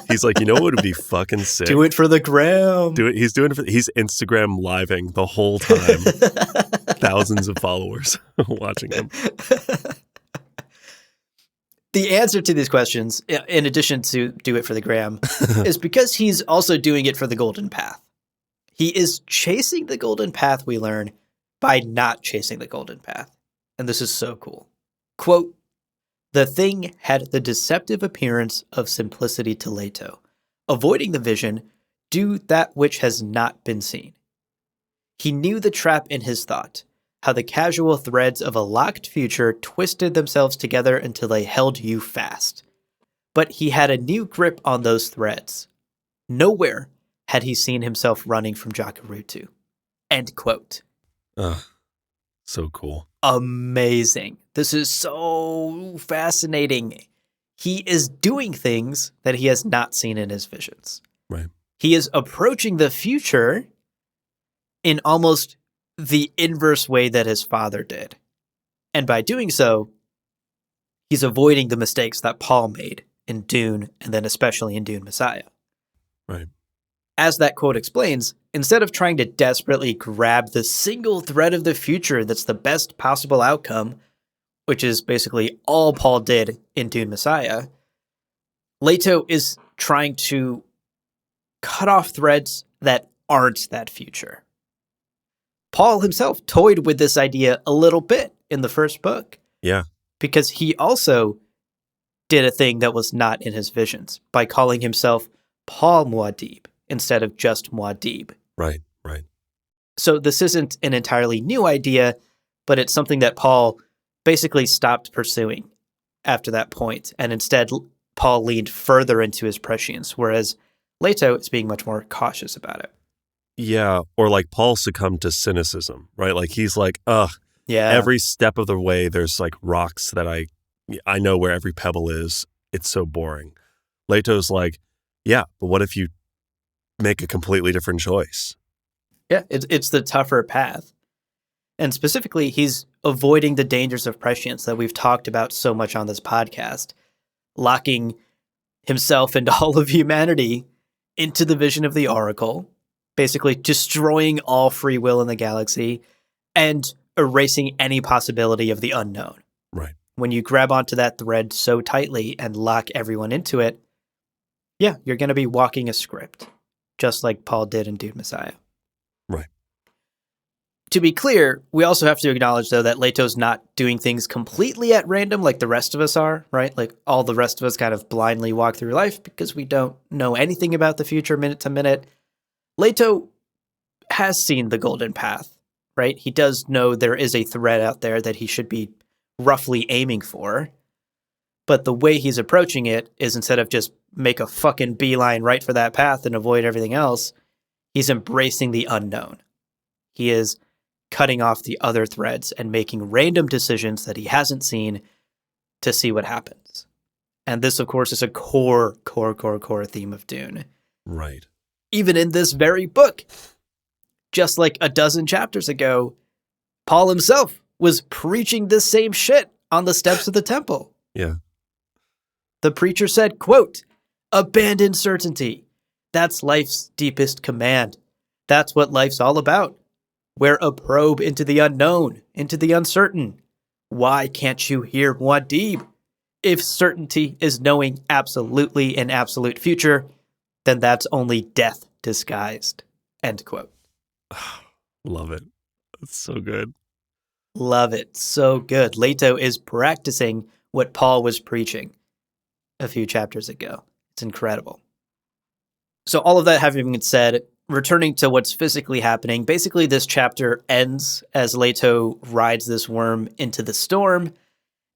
He's like, you know what would be fucking sick? Do it for the gram. Do it. He's doing it he's Instagram living the whole time. Thousands of followers watching him. The answer to these questions, in addition to do it for the gram, is because he's also doing it for the golden path. He is chasing the golden path, we learn, by not chasing the golden path. And this is so cool. Quote, "The thing had the deceptive appearance of simplicity to Leto, avoiding the vision, do that which has not been seen. He knew the trap in his thought, how the casual threads of a locked future twisted themselves together until they held you fast. But he had a new grip on those threads. Nowhere had he seen himself running from Jakaru 2. End quote. So cool. Amazing. This is so fascinating. He is doing things that he has not seen in his visions. Right. He is approaching the future in almost the inverse way that his father did. And by doing so, he's avoiding the mistakes that Paul made in Dune, and then especially in Dune Messiah. Right. As that quote explains, instead of trying to desperately grab the single thread of the future that's the best possible outcome, which is basically all Paul did in Dune Messiah, Leto is trying to cut off threads that aren't that future. Paul himself toyed with this idea a little bit in the first book. Yeah. Because he also did a thing that was not in his visions by calling himself Paul Muad'Dib instead of just Muad'Dib. Right. So this isn't an entirely new idea, but it's something that Paul basically stopped pursuing after that point and instead Paul leaned further into his prescience, whereas Leto is being much more cautious about it. Yeah, or like Paul succumbed to cynicism, right? Like he's like, Yeah. every step of the way there's like rocks that I know where every pebble is. It's so boring. Leto's like, yeah, but what if you make a completely different choice? Yeah, it's the tougher path. And specifically, he's avoiding the dangers of prescience that we've talked about so much on this podcast, locking himself and all of humanity into the vision of the Oracle, basically destroying all free will in the galaxy and erasing any possibility of the unknown. Right. When you grab onto that thread so tightly and lock everyone into it, yeah, you're going to be walking a script, just like Paul did in Dune Messiah. Right. To be clear, we also have to acknowledge, though, that Leto's not doing things completely at random like the rest of us are, right? Like all the rest of us kind of blindly walk through life because we don't know anything about the future minute to minute. Leto has seen the golden path, right? He does know there is a thread out there that he should be roughly aiming for. But the way he's approaching it is, instead of just make a fucking beeline right for that path and avoid everything else, he's embracing the unknown. He is cutting off the other threads and making random decisions that he hasn't seen to see what happens. And this, of course, is a core theme of Dune. Right. Even in this very book, just like a dozen chapters ago, Paul himself was preaching this same shit on the steps of the temple. Yeah. The preacher said, quote, "Abandon certainty. That's life's deepest command. That's what life's all about. We're a probe into the unknown, into the uncertain. Why can't you hear Muad'Dib? If certainty is knowing absolutely an absolute future, then that's only death disguised." End quote. Love it. It's so good. Love it. So good. Leto is practicing what Paul was preaching a few chapters ago. It's incredible. So all of that having been said, returning to what's physically happening, basically this chapter ends as Leto rides this worm into the storm,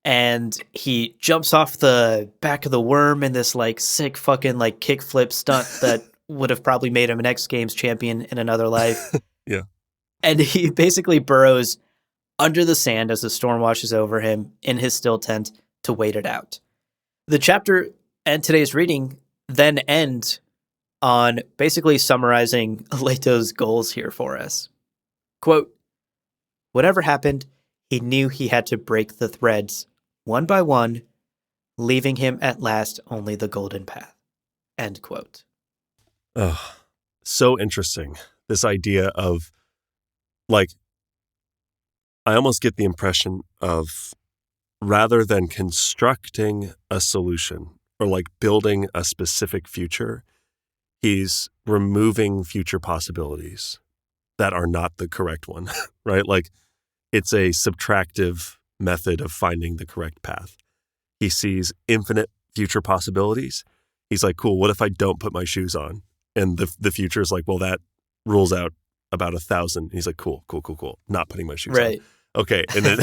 and he jumps off the back of the worm in this like sick fucking like kickflip stunt that would have probably made him an X Games champion in another life. Yeah. And he basically burrows under the sand as the storm washes over him in his still tent to wait it out. The chapter and today's reading then end on basically summarizing Leto's goals here for us. Quote, "Whatever happened, he knew he had to break the threads one by one, leaving him at last only the golden path." End quote. Oh, so interesting. This idea of, like, I almost get the impression of, rather than constructing a solution or like building a specific future, he's removing future possibilities that are not the correct one, right? Like it's a subtractive method of finding the correct path. He sees infinite future possibilities. He's like, cool, what if I don't put my shoes on? And the future is like, well, that rules out about 1,000. He's like, cool. Not putting my shoes on. Okay. And then,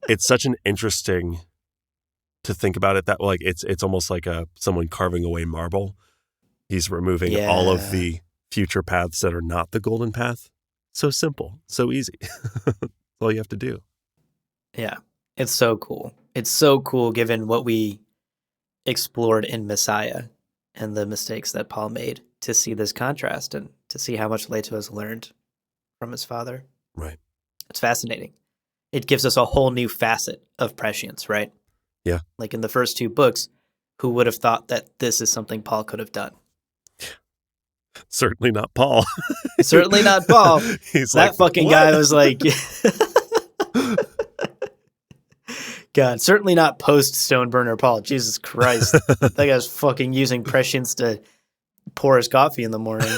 it's such an interesting to think about it that like, it's almost like someone carving away marble. He's removing all of the future paths that are not the golden path. So simple, so easy. That's all you have to do. Yeah. It's so cool. It's so cool given what we explored in Messiah and the mistakes that Paul made, to see this contrast and to see how much Leto has learned from his father. Right. It's fascinating. It gives us a whole new facet of prescience, right? Yeah. Like in the first two books, who would have thought that this is something Paul could have done? Certainly not Paul. Certainly not Paul. He's that like, fucking what? guy was like, God, certainly not post Stoneburner Paul. Jesus Christ. That guy's fucking using prescience to pour his coffee in the morning.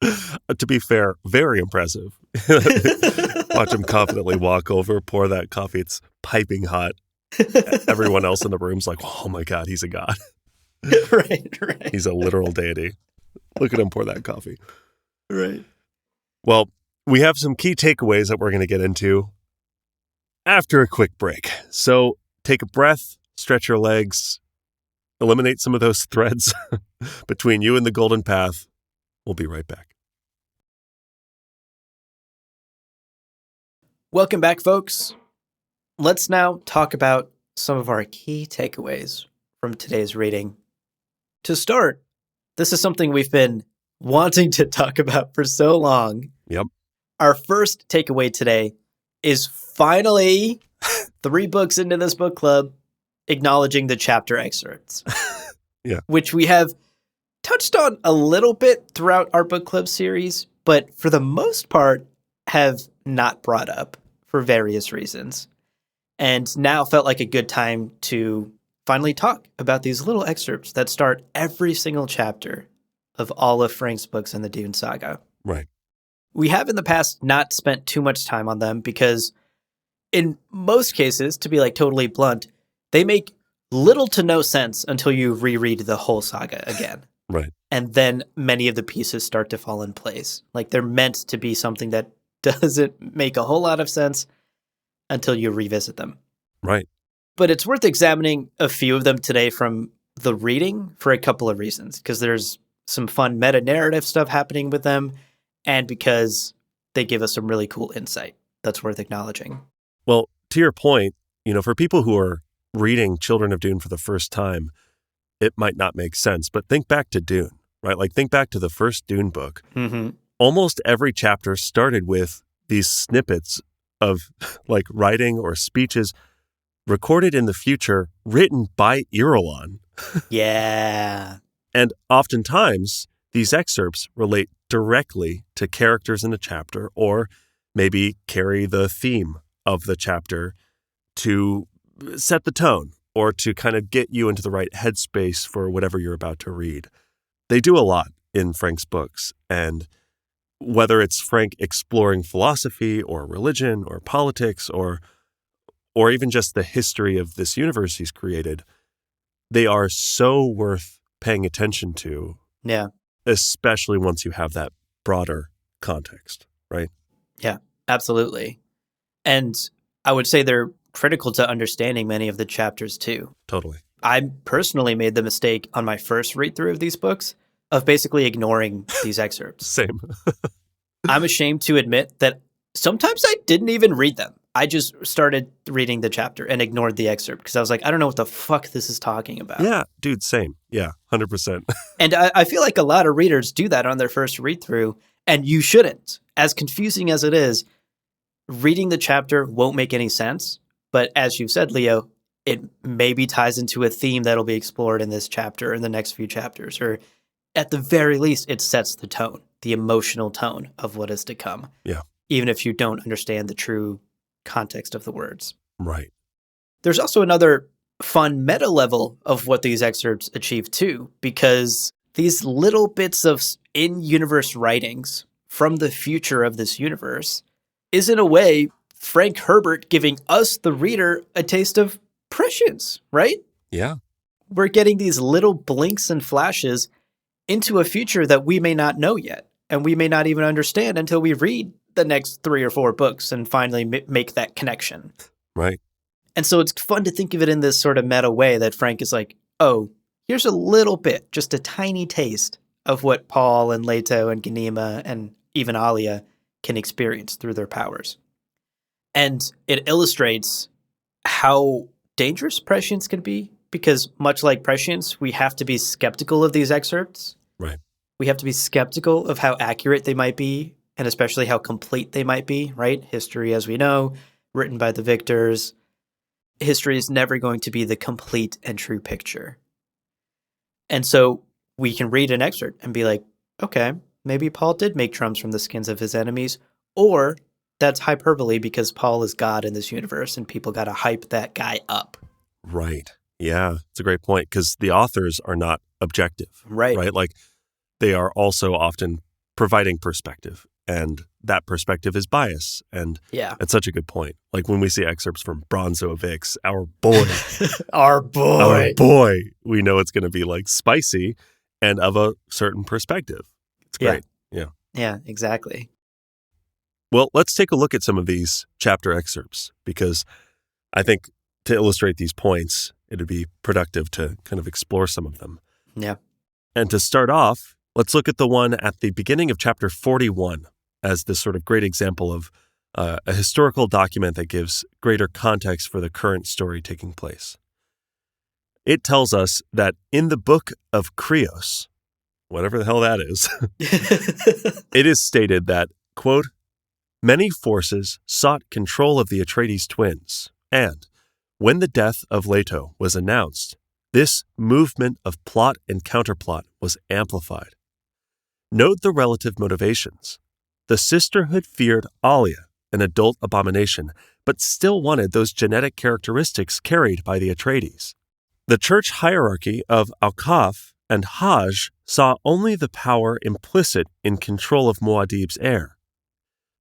To be fair, very impressive. Watch him confidently walk over, pour that coffee. It's piping hot. Everyone else in the room's like, oh my God, he's a god. Right. He's a literal deity. Look at him pour that coffee. Right. Well, we have some key takeaways that we're going to get into after a quick break. So take a breath, stretch your legs, eliminate some of those threads between you and the golden path. We'll be right back. Welcome back, folks. Let's now talk about some of our key takeaways from today's reading. To start, this is something we've been wanting to talk about for so long. Yep. Our first takeaway today is finally 3 books into this book club acknowledging the chapter excerpts. Yeah. Which we have touched on a little bit throughout our book club series, but for the most part have not brought up for various reasons. And now felt like a good time to finally talk about these little excerpts that start every single chapter of all of Frank's books in the Dune saga. Right. We have in the past not spent too much time on them because in most cases, to be like totally blunt, they make little to no sense until you reread the whole saga again. Right. And then many of the pieces start to fall in place. Like they're meant to be something that doesn't make a whole lot of sense until you revisit them. Right. But it's worth examining a few of them today from the reading for a couple of reasons, because there's some fun meta-narrative stuff happening with them, and because they give us some really cool insight that's worth acknowledging. Well, to your point, for people who are reading Children of Dune for the first time, it might not make sense, but think back to Dune, right? Like think back to the first Dune book. Mm-hmm. Almost every chapter started with these snippets of like writing or speeches recorded in the future, written by Irulan. Yeah. And oftentimes, these excerpts relate directly to characters in the chapter or maybe carry the theme of the chapter to set the tone or to kind of get you into the right headspace for whatever you're about to read. They do a lot in Frank's books, and whether it's Frank exploring philosophy or religion or politics or even just the history of this universe he's created, they are so worth paying attention to. Yeah. Especially once you have that broader context, right? Yeah, absolutely. And I would say they're critical to understanding many of the chapters too. Totally. I personally made the mistake on my first read through of these books of basically ignoring these excerpts. Same. I'm ashamed to admit that sometimes I didn't even read them. I just started reading the chapter and ignored the excerpt because I was like, I don't know what the fuck this is talking about. Yeah, dude, same. Yeah, 100%. And I feel like a lot of readers do that on their first read through, and you shouldn't. As confusing as it is, reading the chapter won't make any sense. But as you've said, Leo, it maybe ties into a theme that'll be explored in this chapter, in the next few chapters, or at the very least, it sets the tone, the emotional tone of what is to come. Yeah. Even if you don't understand the true context of the words. Right. There's also another fun meta level of what these excerpts achieve too, because these little bits of in-universe writings from the future of this universe is in a way Frank Herbert giving us, the reader, a taste of prescience, right? Yeah. We're getting these little blinks and flashes into a future that we may not know yet, and we may not even understand until we read the next 3 or 4 books and finally make that connection. Right. And so it's fun to think of it in this sort of meta way that Frank is like, oh, here's a little bit, just a tiny taste of what Paul and Leto and Ghanima and even Alia can experience through their powers. And it illustrates how dangerous prescience can be, because much like prescience, we have to be skeptical of these excerpts. Right. We have to be skeptical of how accurate they might be, and especially how complete they might be, right? History, as we know, written by the victors. History is never going to be the complete and true picture. And so we can read an excerpt and be like, okay, maybe Paul did make drums from the skins of his enemies, or that's hyperbole because Paul is God in this universe and people got to hype that guy up. Right. Yeah, it's a great point, because the authors are not objective. Right. Right. Like they are also often providing perspective, and that perspective is bias. And Yeah. it's such a good point. Like when we see excerpts from Bronzo Vix, our boy, Our boy. we know it's going to be like spicy and of a certain perspective. It's great. Yeah, exactly. Well, let's take a look at some of these chapter excerpts, because I think to illustrate these points, it'd be productive to kind of explore some of them. Yeah. And to start off, let's look at the one at the beginning of chapter 41 as this sort of great example of a historical document that gives greater context for the current story taking place. It tells us that in the book of Krios, whatever the hell that is, it is stated that, quote, many forces sought control of the Atreides twins, and when the death of Leto was announced, this movement of plot and counterplot was amplified. Note the relative motivations. The sisterhood feared Alia, an adult abomination, but still wanted those genetic characteristics carried by the Atreides. The church hierarchy of Al-Kaf and Hajj saw only the power implicit in control of Muad'Dib's heir.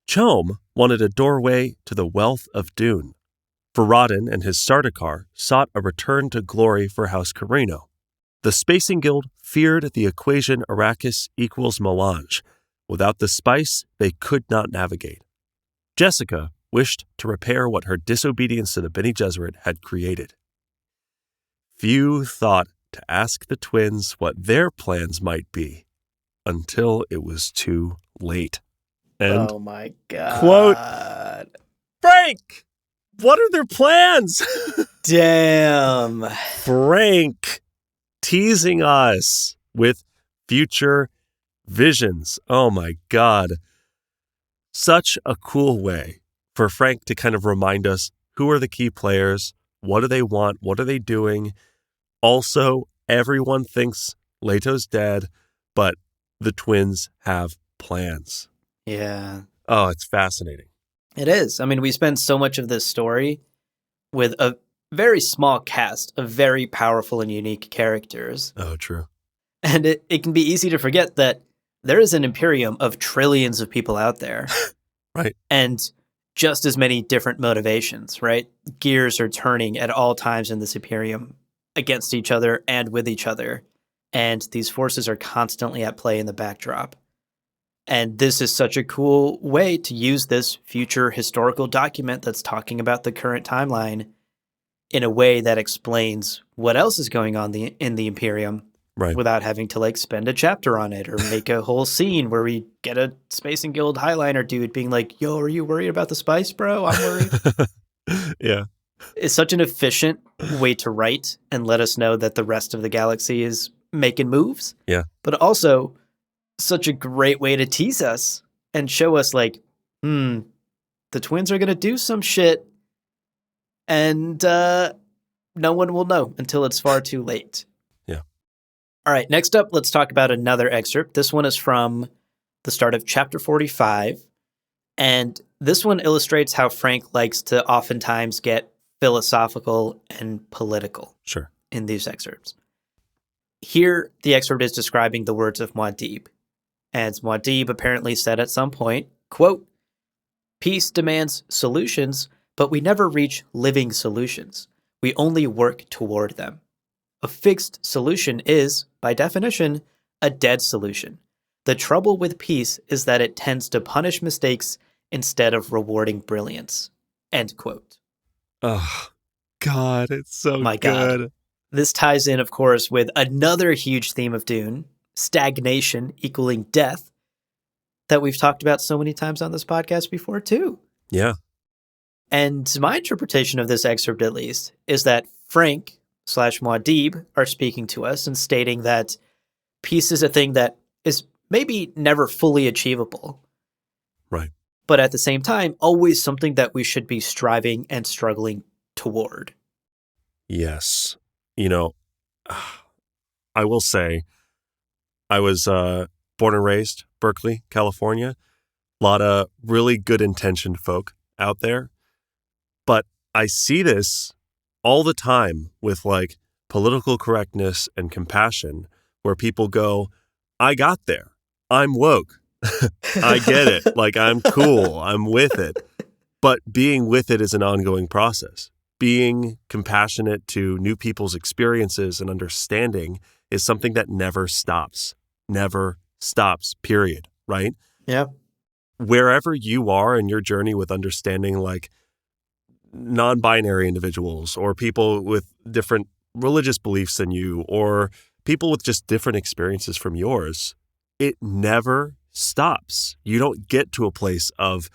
Chom wanted a doorway to the wealth of Dune. Farad'n and his Sardaukar sought a return to glory for House Corrino. The Spacing Guild feared the equation Arrakis equals melange. Without the spice, they could not navigate. Jessica wished to repair what her disobedience to the Bene Gesserit had created. Few thought to ask the twins what their plans might be until it was too late. And oh my God. Quote, Frank, what are their plans? Damn. Frank teasing us with future visions. Oh my God. Such a cool way for Frank to kind of remind us who are the key players, what do they want, what are they doing. Also, everyone thinks Leto's dead, but the twins have plans. Yeah. Oh, it's fascinating. It is. I mean, we spend so much of this story with a very small cast of very powerful and unique characters. Oh, true. And it can be easy to forget that there is an imperium of trillions of people out there. Right. And just as many different motivations, right? Gears are turning at all times in this imperium against each other and with each other. And these forces are constantly at play in the backdrop. And this is such a cool way to use this future historical document that's talking about the current timeline in a way that explains what else is going on in the Imperium, right, without having to like spend a chapter on it or make a whole scene where we get a Spacing Guild highliner dude being like, yo, are you worried about the spice, bro? I'm worried. Yeah. It's such an efficient way to write and let us know that the rest of the galaxy is making moves. Yeah. But also such a great way to tease us and show us like, the twins are going to do some shit and no one will know until it's far too late. Yeah. All right, next up, let's talk about another excerpt. This one is from the start of chapter 45. And this one illustrates how Frank likes to oftentimes get philosophical and political. Sure. In these excerpts. Here, the excerpt is describing the words of Muad'Dib. And Muad'Dib apparently said at some point, quote, peace demands solutions, but we never reach living solutions. We only work toward them. A fixed solution is, by definition, a dead solution. The trouble with peace is that it tends to punish mistakes instead of rewarding brilliance. End quote. Oh, God, it's so My good. God. This ties in, of course, with another huge theme of Dune, stagnation equaling death, that we've talked about so many times on this podcast before, too. Yeah. And my interpretation of this excerpt, at least, is that Frank / Muad'Dib are speaking to us and stating that peace is a thing that is maybe never fully achievable. Right. But at the same time, always something that we should be striving and struggling toward. Yes. You know, I will say, I was born and raised Berkeley, California. A lot of really good intentioned folk out there. But I see this all the time with like political correctness and compassion where people go, I got there. I'm woke. I get it. Like, I'm cool. I'm with it. But being with it is an ongoing process. Being compassionate to new people's experiences and understanding is something that never stops. Never stops, period. Right? Yeah. Wherever you are in your journey with understanding like non-binary individuals or people with different religious beliefs than you or people with just different experiences from yours, it never stops. You don't get to a place of,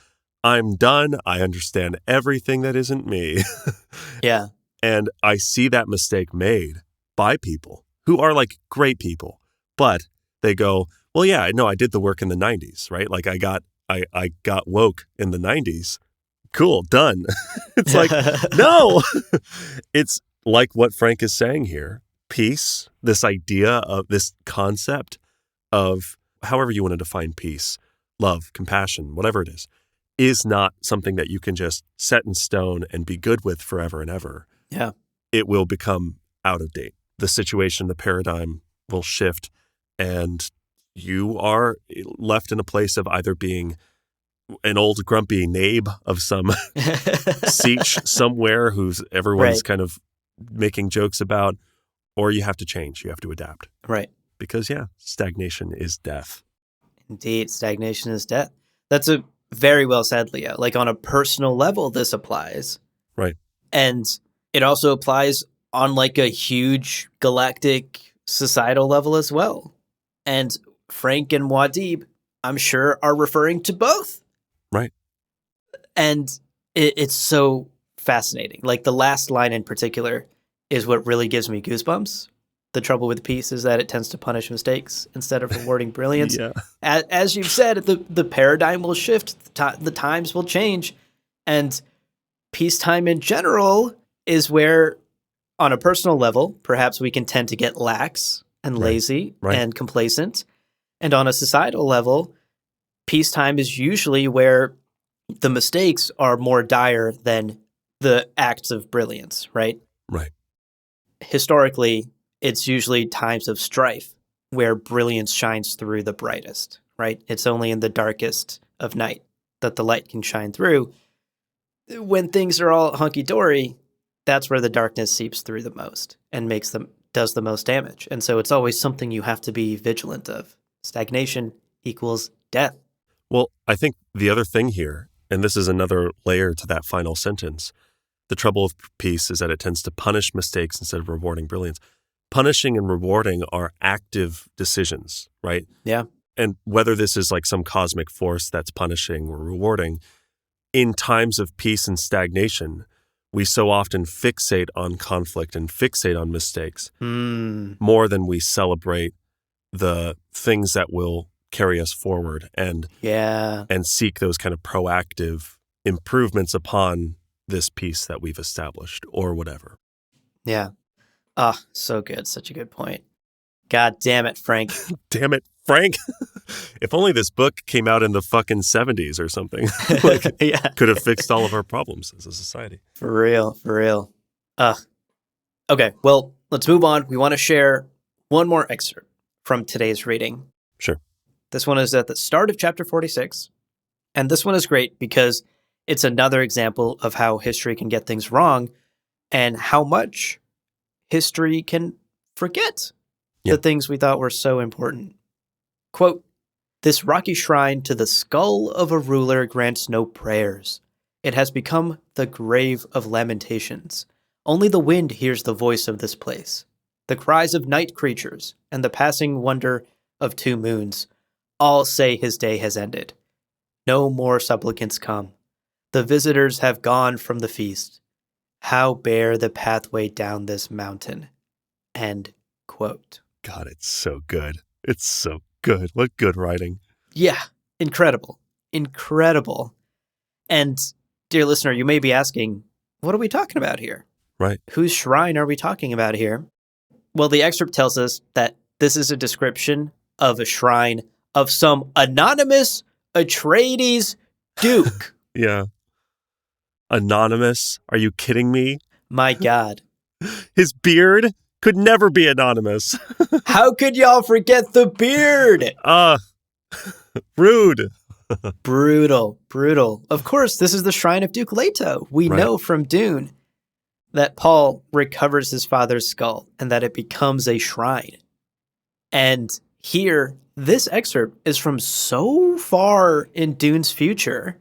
I'm done. I understand everything that isn't me. Yeah. And I see that mistake made by people who are like great people, but they go, well, yeah, no, I did the work in the 90s, right? Like I got woke in the 90s. Cool, done. It's like, no, it's like what Frank is saying here. Peace, this idea of this concept of however you want to define peace, love, compassion, whatever it is not something that you can just set in stone and be good with forever and ever. Yeah. It will become out of date. The situation, the paradigm will shift, and you are left in a place of either being an old grumpy nabe of some seach somewhere who's everyone's Right. kind of making jokes about, or you have to change. You have to adapt. Right. Because, yeah, stagnation is death. Indeed, stagnation is death. That's a very well said, Leo. Like on a personal level, this applies. Right. And it also applies on like a huge galactic societal level as well. And Frank and Wadib, I'm sure, are referring to both. Right. And it's so fascinating. Like the last line in particular is what really gives me goosebumps. The trouble with peace is that it tends to punish mistakes instead of rewarding brilliance. Yeah. As you've said, the paradigm will shift, the times will change, and peacetime in general is where, on a personal level, perhaps we can tend to get lax and lazy and complacent. And on a societal level, peacetime is usually where the mistakes are more dire than the acts of brilliance, right? Right. Historically, it's usually times of strife where brilliance shines through the brightest, right? It's only in the darkest of night that the light can shine through. When things are all hunky-dory, that's where the darkness seeps through the most and does the most damage. And so it's always something you have to be vigilant of. Stagnation equals death. Well, I think the other thing here, and this is another layer to that final sentence, the trouble with peace is that it tends to punish mistakes instead of rewarding brilliance. Punishing and rewarding are active decisions, right? Yeah. And whether this is like some cosmic force that's punishing or rewarding, in times of peace and stagnation, we so often fixate on conflict and fixate on mistakes more than we celebrate the things that will carry us forward and seek those kind of proactive improvements upon this peace that we've established or whatever. Yeah. Ah, so good. Such a good point. God damn it, Frank. Damn it, Frank. If only this book came out in the fucking 70s or something. Like, could have fixed all of our problems as a society. For real, for real. Okay, well, let's move on. We want to share one more excerpt from today's reading. Sure. This one is at the start of chapter 46. And this one is great because it's another example of how history can get things wrong and how much history can forget the things we thought were so important. Quote, "This rocky shrine to the skull of a ruler grants no prayers. It has become the grave of lamentations. Only the wind hears the voice of this place. The cries of night creatures and the passing wonder of 2 moons all say his day has ended. No more supplicants come. The visitors have gone from the feast. How bare the pathway down this mountain." End quote. God, it's so good. It's so good. What good writing. Yeah, incredible. Incredible. And, dear listener, you may be asking, what are we talking about here? Right. Whose shrine are we talking about here? Well, the excerpt tells us that this is a description of a shrine of some anonymous Atreides duke. Yeah. Anonymous? Are you kidding me? My God. His beard could never be anonymous. How could y'all forget the beard? Rude. Brutal, brutal. Of course, this is the shrine of Duke Leto. We know from Dune that Paul recovers his father's skull and that it becomes a shrine. And here, this excerpt is from so far in Dune's future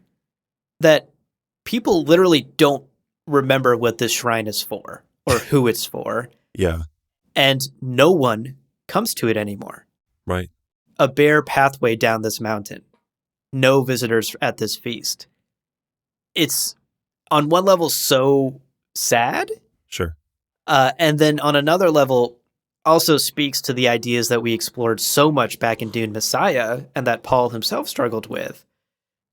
that people literally don't remember what this shrine is for or who it's for. Yeah. And no one comes to it anymore. Right. A bare pathway down this mountain. No visitors at this feast. It's on one level so sad. Sure. And then on another level, also speaks to the ideas that we explored so much back in Dune Messiah and that Paul himself struggled with.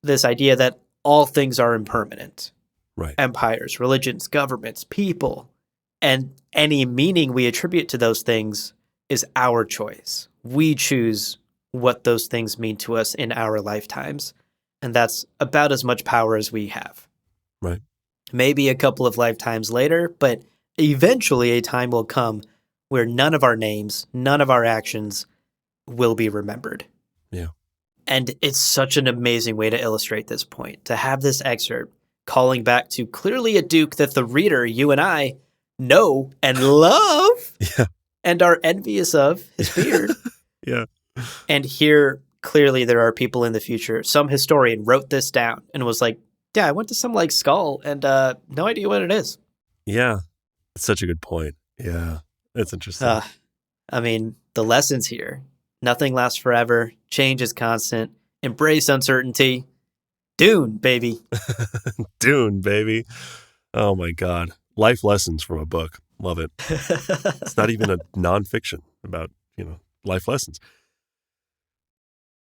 This idea that all things are impermanent. Right. Empires, religions, governments, people. And any meaning we attribute to those things is our choice. We choose what those things mean to us in our lifetimes. And that's about as much power as we have. Right. Maybe a couple of lifetimes later, but eventually a time will come where none of our names, none of our actions will be remembered. Yeah. And it's such an amazing way to illustrate this point, to have this excerpt calling back to clearly a Duke that the reader, you and I, know and love and are envious of his beard. Yeah. And here, clearly, there are people in the future. Some historian wrote this down and was like, yeah, I went to some like skull and no idea what it is. Yeah. It's such a good point. Yeah. It's interesting. I mean, the lessons here. Nothing lasts forever. Change is constant. Embrace uncertainty. Dune, baby. Dune, baby. Oh my God. Life lessons from a book. Love it. It's not even a nonfiction about, life lessons.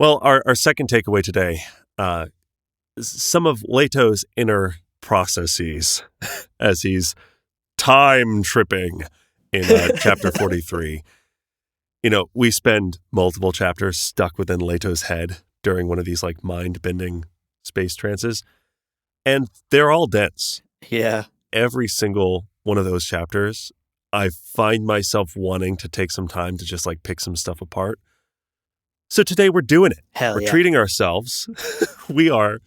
Well, our second takeaway today, some of Leto's inner processes as he's time tripping in chapter 43. We spend multiple chapters stuck within Leto's head during one of these like mind-bending space trances, and they're all dense. Yeah. Every single one of those chapters, I find myself wanting to take some time to just like pick some stuff apart. So today we're doing it. We're treating ourselves. We are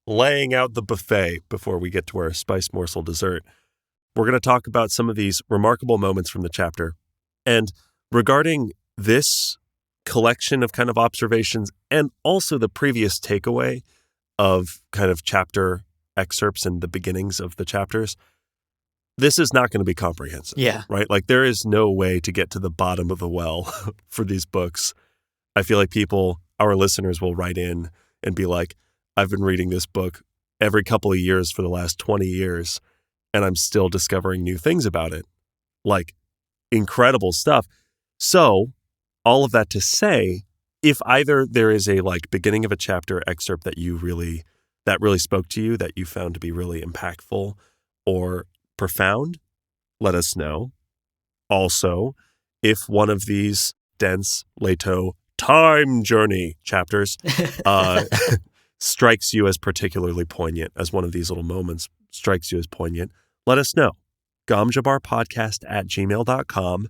laying out the buffet before we get to our spice morsel dessert. We're going to talk about some of these remarkable moments from the chapter. And regarding this collection of kind of observations and also the previous takeaway of kind of chapter excerpts and the beginnings of the chapters, this is not going to be comprehensive. Yeah. Right? Like there is no way to get to the bottom of the well for these books. I feel like our listeners will write in and be like, I've been reading this book every couple of years for the last 20 years, and I'm still discovering new things about it. Like incredible stuff. So all of that to say, if either there is a like beginning of a chapter excerpt that really spoke to you, that you found to be really impactful or profound, let us know. Also, if one of these dense Leto time journey chapters strikes you as particularly poignant, as one of these little moments strikes you as poignant, let us know. gamjabarpodcast@gmail.com.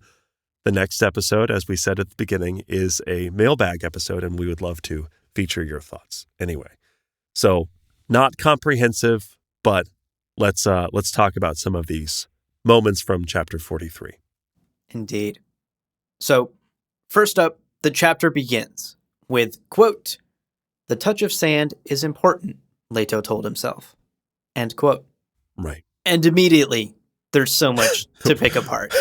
The next episode, as we said at the beginning, is a mailbag episode, and we would love to feature your thoughts. Anyway, so not comprehensive, but let's talk about some of these moments from chapter 43. Indeed. So, first up, the chapter begins with, quote, "The touch of sand is important," Leto told himself. End quote. Right. And immediately, there's so much to pick apart.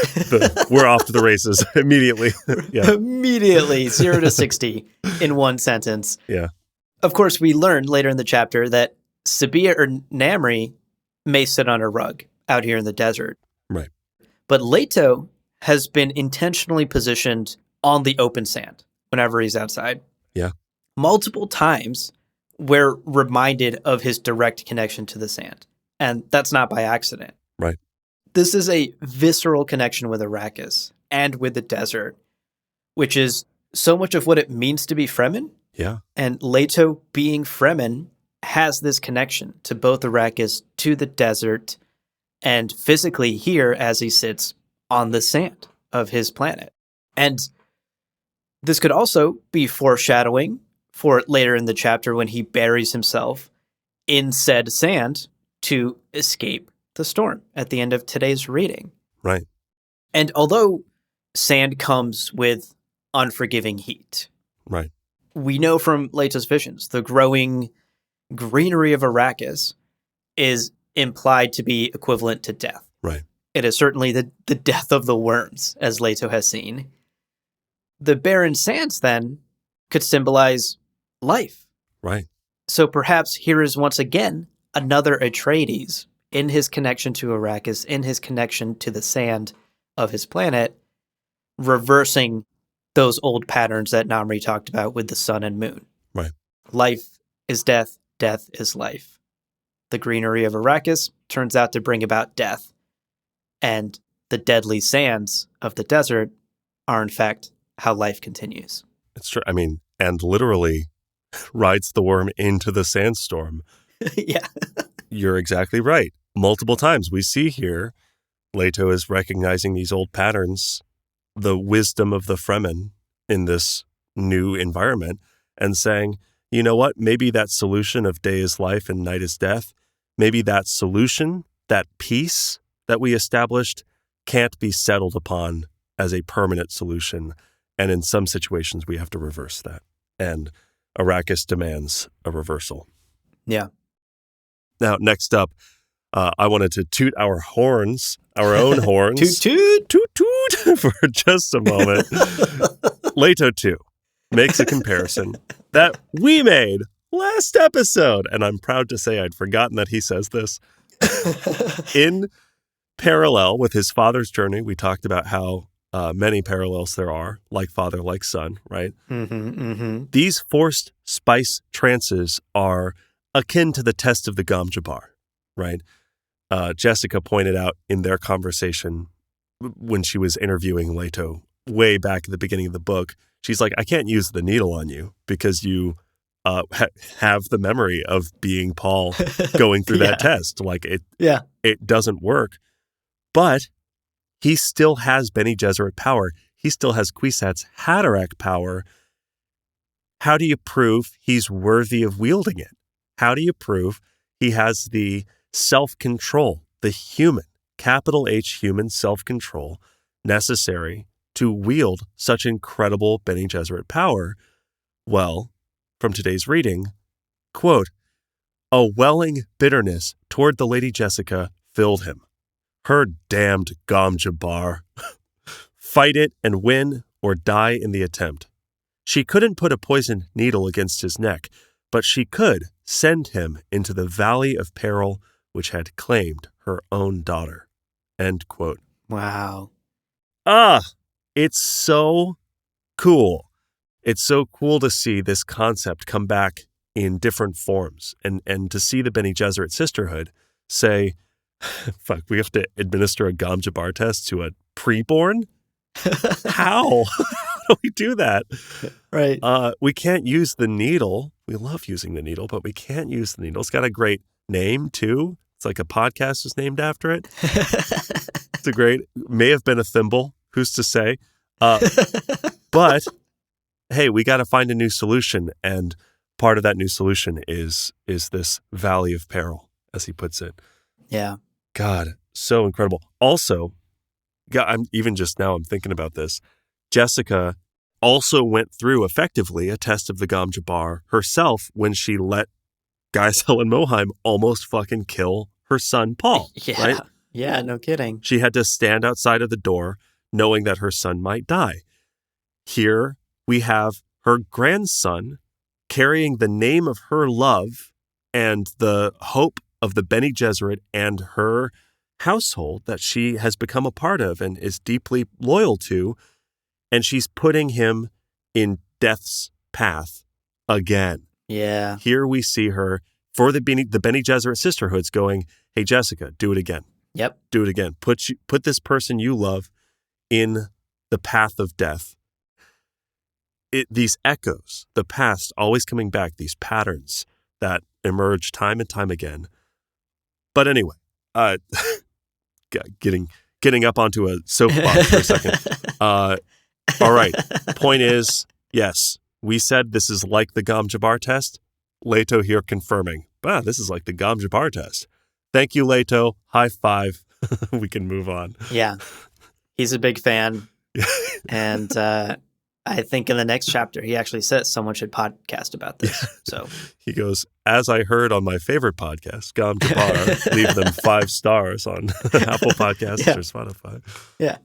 We're off to the races immediately. Yeah. Immediately, 0 to 60 in one sentence. Yeah. Of course, we learned later in the chapter that Sabia or Namri may sit on a rug out here in the desert. Right. But Leto has been intentionally positioned on the open sand whenever he's outside. Yeah. Multiple times, we're reminded of his direct connection to the sand. And that's not by accident. Right. This is a visceral connection with Arrakis and with the desert, which is so much of what it means to be Fremen. Yeah. And Leto, being Fremen, has this connection to both Arrakis, to the desert, and physically here as he sits on the sand of his planet. And this could also be foreshadowing for later in the chapter when he buries himself in said sand to escape the storm at the end of today's reading. Right. And although sand comes with unforgiving heat, right, we know from Leto's visions, the growing greenery of Arrakis is implied to be equivalent to death. Right. It is certainly the death of the worms, as Leto has seen. The barren sands, then, could symbolize life. Right. So perhaps here is once again another Atreides in his connection to Arrakis, in his connection to the sand of his planet, reversing those old patterns that Namri talked about with the sun and moon. Right. Life is death, death is life. The greenery of Arrakis turns out to bring about death, and the deadly sands of the desert are, in fact, how life continues. It's true. I mean, and literally rides the worm into the sandstorm. Yeah. You're exactly right. Multiple times we see here, Leto is recognizing these old patterns, the wisdom of the Fremen in this new environment, and saying, you know what, maybe that solution of day is life and night is death, maybe that solution, that peace that we established can't be settled upon as a permanent solution. And in some situations, we have to reverse that. And Arrakis demands a reversal. Yeah. Now, next up, I wanted to toot our horns, our own horns. Toot, toot. Toot, toot, for just a moment. Leto 2 makes a comparison that we made last episode. And I'm proud to say I'd forgotten that he says this. In parallel with his father's journey, we talked about how many parallels there are, like father, like son, right? Mm-hmm, mm-hmm. These forced spice trances are akin to the test of the Gom Jabbar, right? Jessica pointed out in their conversation when she was interviewing Leto way back at the beginning of the book, she's like, I can't use the needle on you because you have the memory of being Paul going through that test. Like it doesn't work. But he still has Bene Gesserit power. He still has Kwisatz Haderach power. How do you prove he's worthy of wielding it? How do you prove he has the self-control, the human, capital H human self-control necessary to wield such incredible Bene Gesserit power? Well, from today's reading, quote, a welling bitterness toward the Lady Jessica filled him. Her damned Gom Jabbar. Fight it and win or die in the attempt. She couldn't put a poisoned needle against his neck, but she could send him into the valley of peril which had claimed her own daughter. End quote. Wow. It's so cool. It's so cool to see this concept come back in different forms and to see the Bene Gesserit sisterhood say, fuck, we have to administer a Gom Jabbar test to a preborn? How? How do we do that? Right. We can't use the needle. We love using the needle, but we can't use the needle. It's got a great name, too. It's like a podcast was named after it. It's a great, may have been a thimble. Who's to say? But, hey, we got to find a new solution. And part of that new solution is this valley of peril, as he puts it. Yeah. God, so incredible. Also, God, I'm thinking about this. Jessica also went through effectively a test of the Gom Jabbar herself when she let Geisel and Moheim almost fucking kill her son Paul. Yeah. Right? Yeah, no kidding. She had to stand outside of the door knowing that her son might die. Here we have her grandson carrying the name of her love and the hope of the Bene Gesserit and her household that she has become a part of and is deeply loyal to, and she's putting him in death's path again. Yeah. Here we see her for the Bene Gesserit sisterhoods going, hey, Jessica, do it again. Yep. Do it again. Put this person you love in the path of death. These echoes, the past always coming back, these patterns that emerge time and time again. But anyway, getting up onto a soapbox for a second. All right. Point is, yes, we said this is like the Gom Jabbar test. Leto here confirming, this is like the Gom Jabbar test. Thank you, Leto. High five. We can move on. Yeah. He's a big fan. And I I think in the next chapter, he actually says someone should podcast about this. So He goes, as I heard on my favorite podcast, Gam Jabbar, leave them 5 stars on Apple Podcasts or Spotify. Yeah.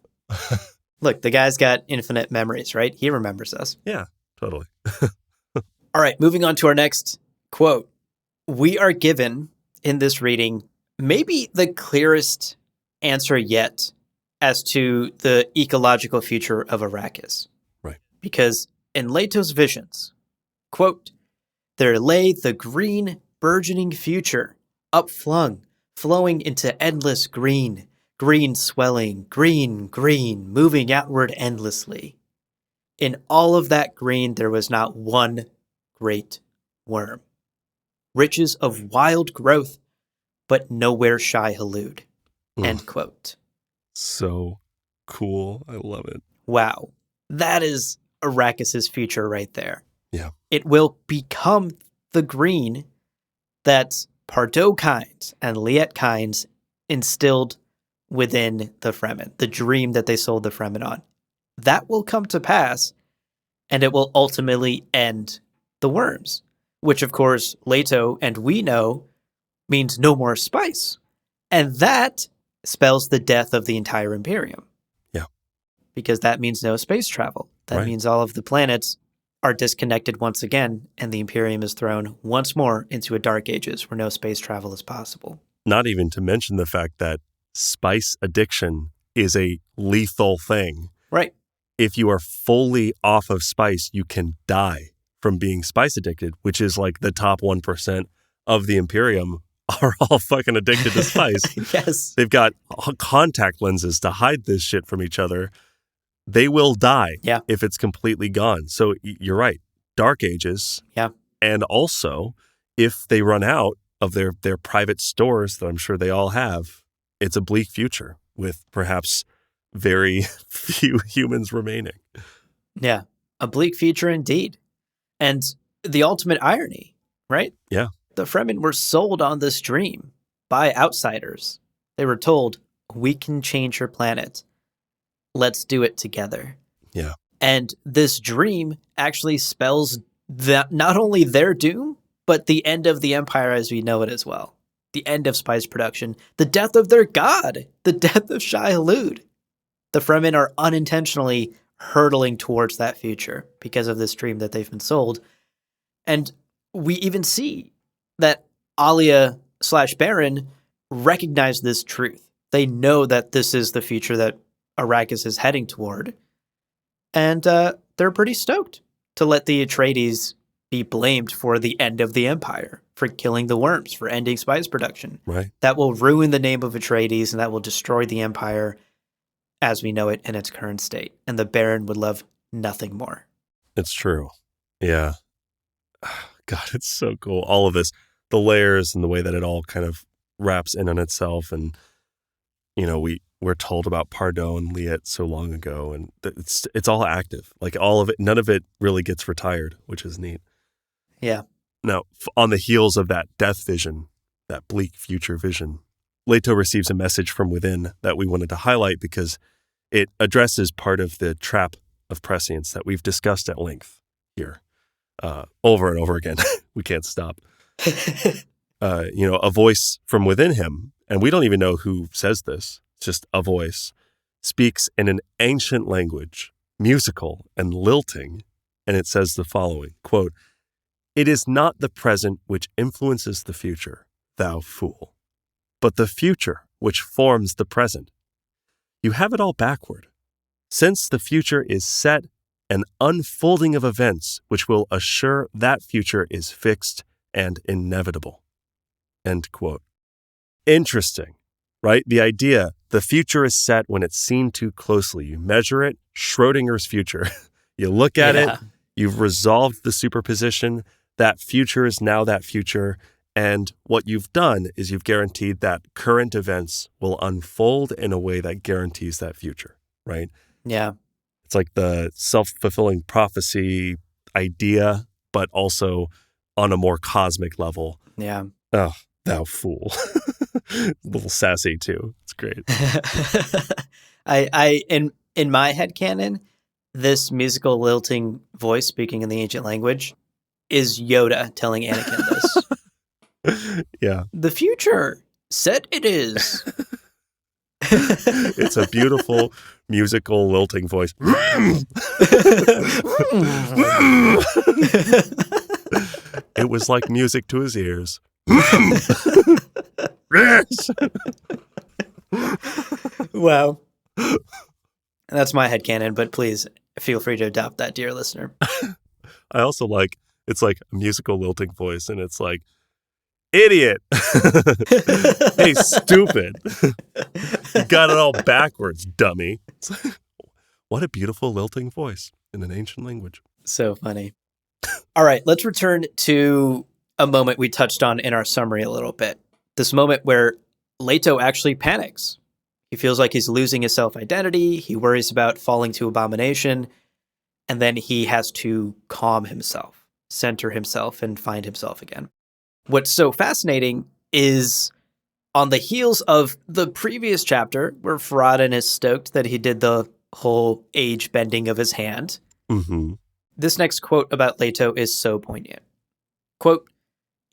Look, the guy's got infinite memories, right? He remembers us. Yeah, totally. All right, moving on to our next quote. We are given in this reading maybe the clearest answer yet as to the ecological future of Arrakis. Right. Because in Leto's visions, quote, there lay the green, burgeoning future, upflung, flowing into endless green, green swelling, green, green, moving outward endlessly. In all of that green, there was not one great worm. Riches of wild growth, but nowhere shy hallude. End quote. So cool. I love it. Wow. That is Arrakis' future right there. Yeah. It will become the green that Pardo Kynes and Liet Kynes instilled within the Fremen, the dream that they sold the Fremen on. That will come to pass, and it will ultimately end the worms, which, of course, Leto and we know means no more spice. And that spells the death of the entire Imperium. Yeah. Because that means no space travel. That means all of the planets are disconnected once again, and the Imperium is thrown once more into a dark ages where no space travel is possible. Not even to mention the fact that spice addiction is a lethal thing. Right. If you are fully off of spice, you can die from being spice addicted, which is like the top 1% of the Imperium are all fucking addicted to spice. Yes. They've got contact lenses to hide this shit from each other. They will die if it's completely gone. So you're right. Dark ages. Yeah. And also, if they run out of their private stores that I'm sure they all have, it's a bleak future with perhaps very few humans remaining. Yeah. A bleak future indeed. And the ultimate irony, right? Yeah. The Fremen were sold on this dream by outsiders. They were told, we can change your planet. Let's do it together. Yeah. And this dream actually spells that not only their doom, but the end of the Empire as we know it as well. The end of spice production, the death of their god, the death of Shai Hulud. The Fremen are unintentionally hurtling towards that future because of this dream that they've been sold. And we even see that Alia/Baron recognize this truth. They know that this is the future that Arrakis is heading toward. And they're pretty stoked to let the Atreides be blamed for the end of the Empire, for killing the worms, for ending spice production. Right. That will ruin the name of Atreides, and that will destroy the Empire as we know it in its current state. And the Baron would love nothing more. It's true. Yeah. God, it's so cool. All of this, the layers and the way that it all kind of wraps in on itself. And, you know, we're told about Pardo and Liet so long ago, and it's all active. Like all of it, none of it really gets retired, which is neat. Yeah. Now, on the heels of that death vision, that bleak future vision, Leto receives a message from within that we wanted to highlight because it addresses part of the trap of prescience that we've discussed at length here, over and over again. We can't stop. A voice from within him, and we don't even know who says this, it's just a voice, speaks in an ancient language, musical and lilting, and it says the following, quote, "It is not the present which influences the future, thou fool, but the future which forms the present. You have it all backward. Since the future is set, an unfolding of events which will assure that future is fixed and inevitable." End quote. Interesting, right? The idea, the future is set when it's seen too closely. You measure it, Schrodinger's future. You look at it, you've resolved the superposition. That future is now that future. And what you've done is you've guaranteed that current events will unfold in a way that guarantees that future, right? Yeah. It's like the self-fulfilling prophecy idea, but also on a more cosmic level. Yeah. Oh, thou fool. A little sassy too. It's great. I in my headcanon, This musical lilting voice speaking in the ancient language is Yoda telling Anakin this. Yeah. The future, said it is. It's a beautiful musical lilting voice. It was like music to his ears. Yes. Wow. That's my headcanon, but please feel free to adopt that, dear listener. I also like, it's like a musical lilting voice, and it's like, idiot. Hey, stupid. You got it all backwards, dummy. It's like, what a beautiful lilting voice in an ancient language. So funny. All right, let's return to a moment we touched on in our summary a little bit. This moment where Leto actually panics. He feels like he's losing his self-identity. He worries about falling to abomination. And then he has to calm himself, center himself, and find himself again. What's so fascinating is on the heels of the previous chapter where Farad'n is stoked that he did the whole age bending of his hand. Mm-hmm. This next quote about Leto is so poignant. Quote,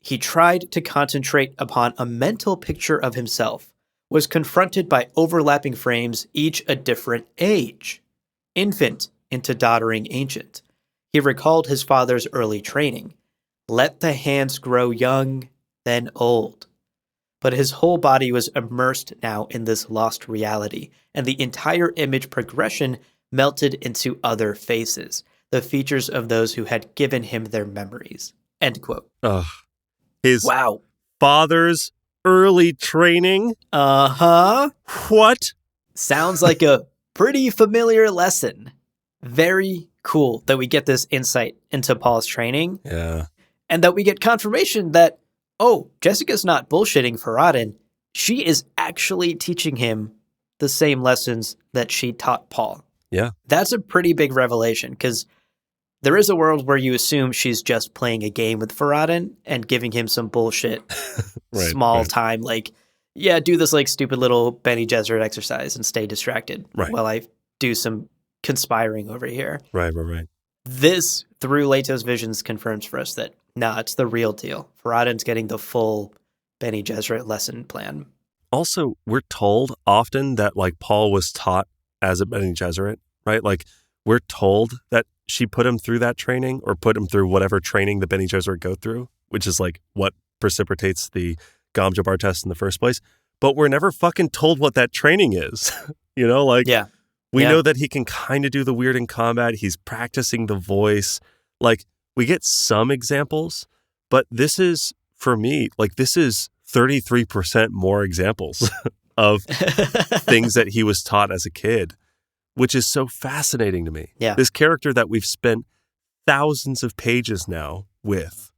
he tried to concentrate upon a mental picture of himself, was confronted by overlapping frames, each a different age. Infant into doddering ancient. He recalled his father's early training. Let the hands grow young, then old. But his whole body was immersed now in this lost reality, and the entire image progression melted into other faces, the features of those who had given him their memories. End quote. His Wow. father's early training? Uh-huh. What? Sounds like a pretty familiar lesson. Very cool that we get this insight into Paul's training. Yeah. And that we get confirmation that, oh, Jessica's not bullshitting Farad'n. She is actually teaching him the same lessons that she taught Paul. Yeah. That's a pretty big revelation, because there is a world where you assume she's just playing a game with Farad'n and giving him some bullshit, small time, like, yeah, do this like stupid little Bene Gesserit exercise and stay distracted while I do some conspiring over here. Right. This, through Leto's visions, confirms for us that, nah, it's the real deal. Farad'n's getting the full Bene Gesserit lesson plan. Also, we're told often that, like, Paul was taught as a Bene Gesserit, right? Like, we're told that she put him through that training, or put him through whatever training the Bene Gesserit go through, which is like what precipitates the Gom Jabbar test in the first place. But we're never fucking told what that training is. You know, like, we know that he can kind of do the weird in combat. He's practicing the voice. Like, we get some examples, but this is, for me, like, this is 33% more examples of things that he was taught as a kid, which is so fascinating to me. Yeah. This character that we've spent thousands of pages now with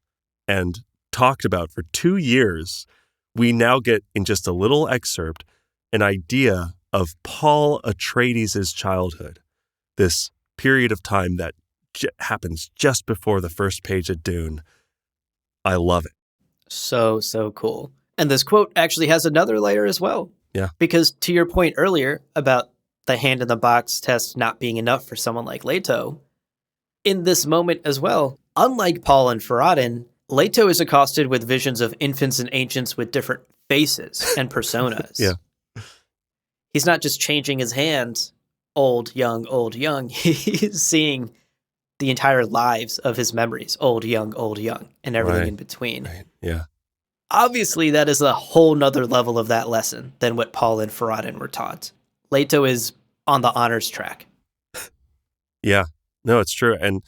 and talked about for 2 years, we now get in just a little excerpt an idea of Paul Atreides' childhood, this period of time that happens just before the first page of Dune. I love it. So cool. And this quote actually has another layer as well. Yeah. Because to your point earlier about the hand in the box test not being enough for someone like Leto, in this moment as well, unlike Paul and Farad'n, Leto is accosted with visions of infants and ancients with different faces and personas. Yeah. He's not just changing his hand, old, young, old, young. He's seeing the entire lives of his memories, old, young, and everything in between. Right. Yeah. Obviously, that is a whole nother level of that lesson than what Paul and Farad'n were taught. Leto is on the honors track. Yeah. No, it's true. And,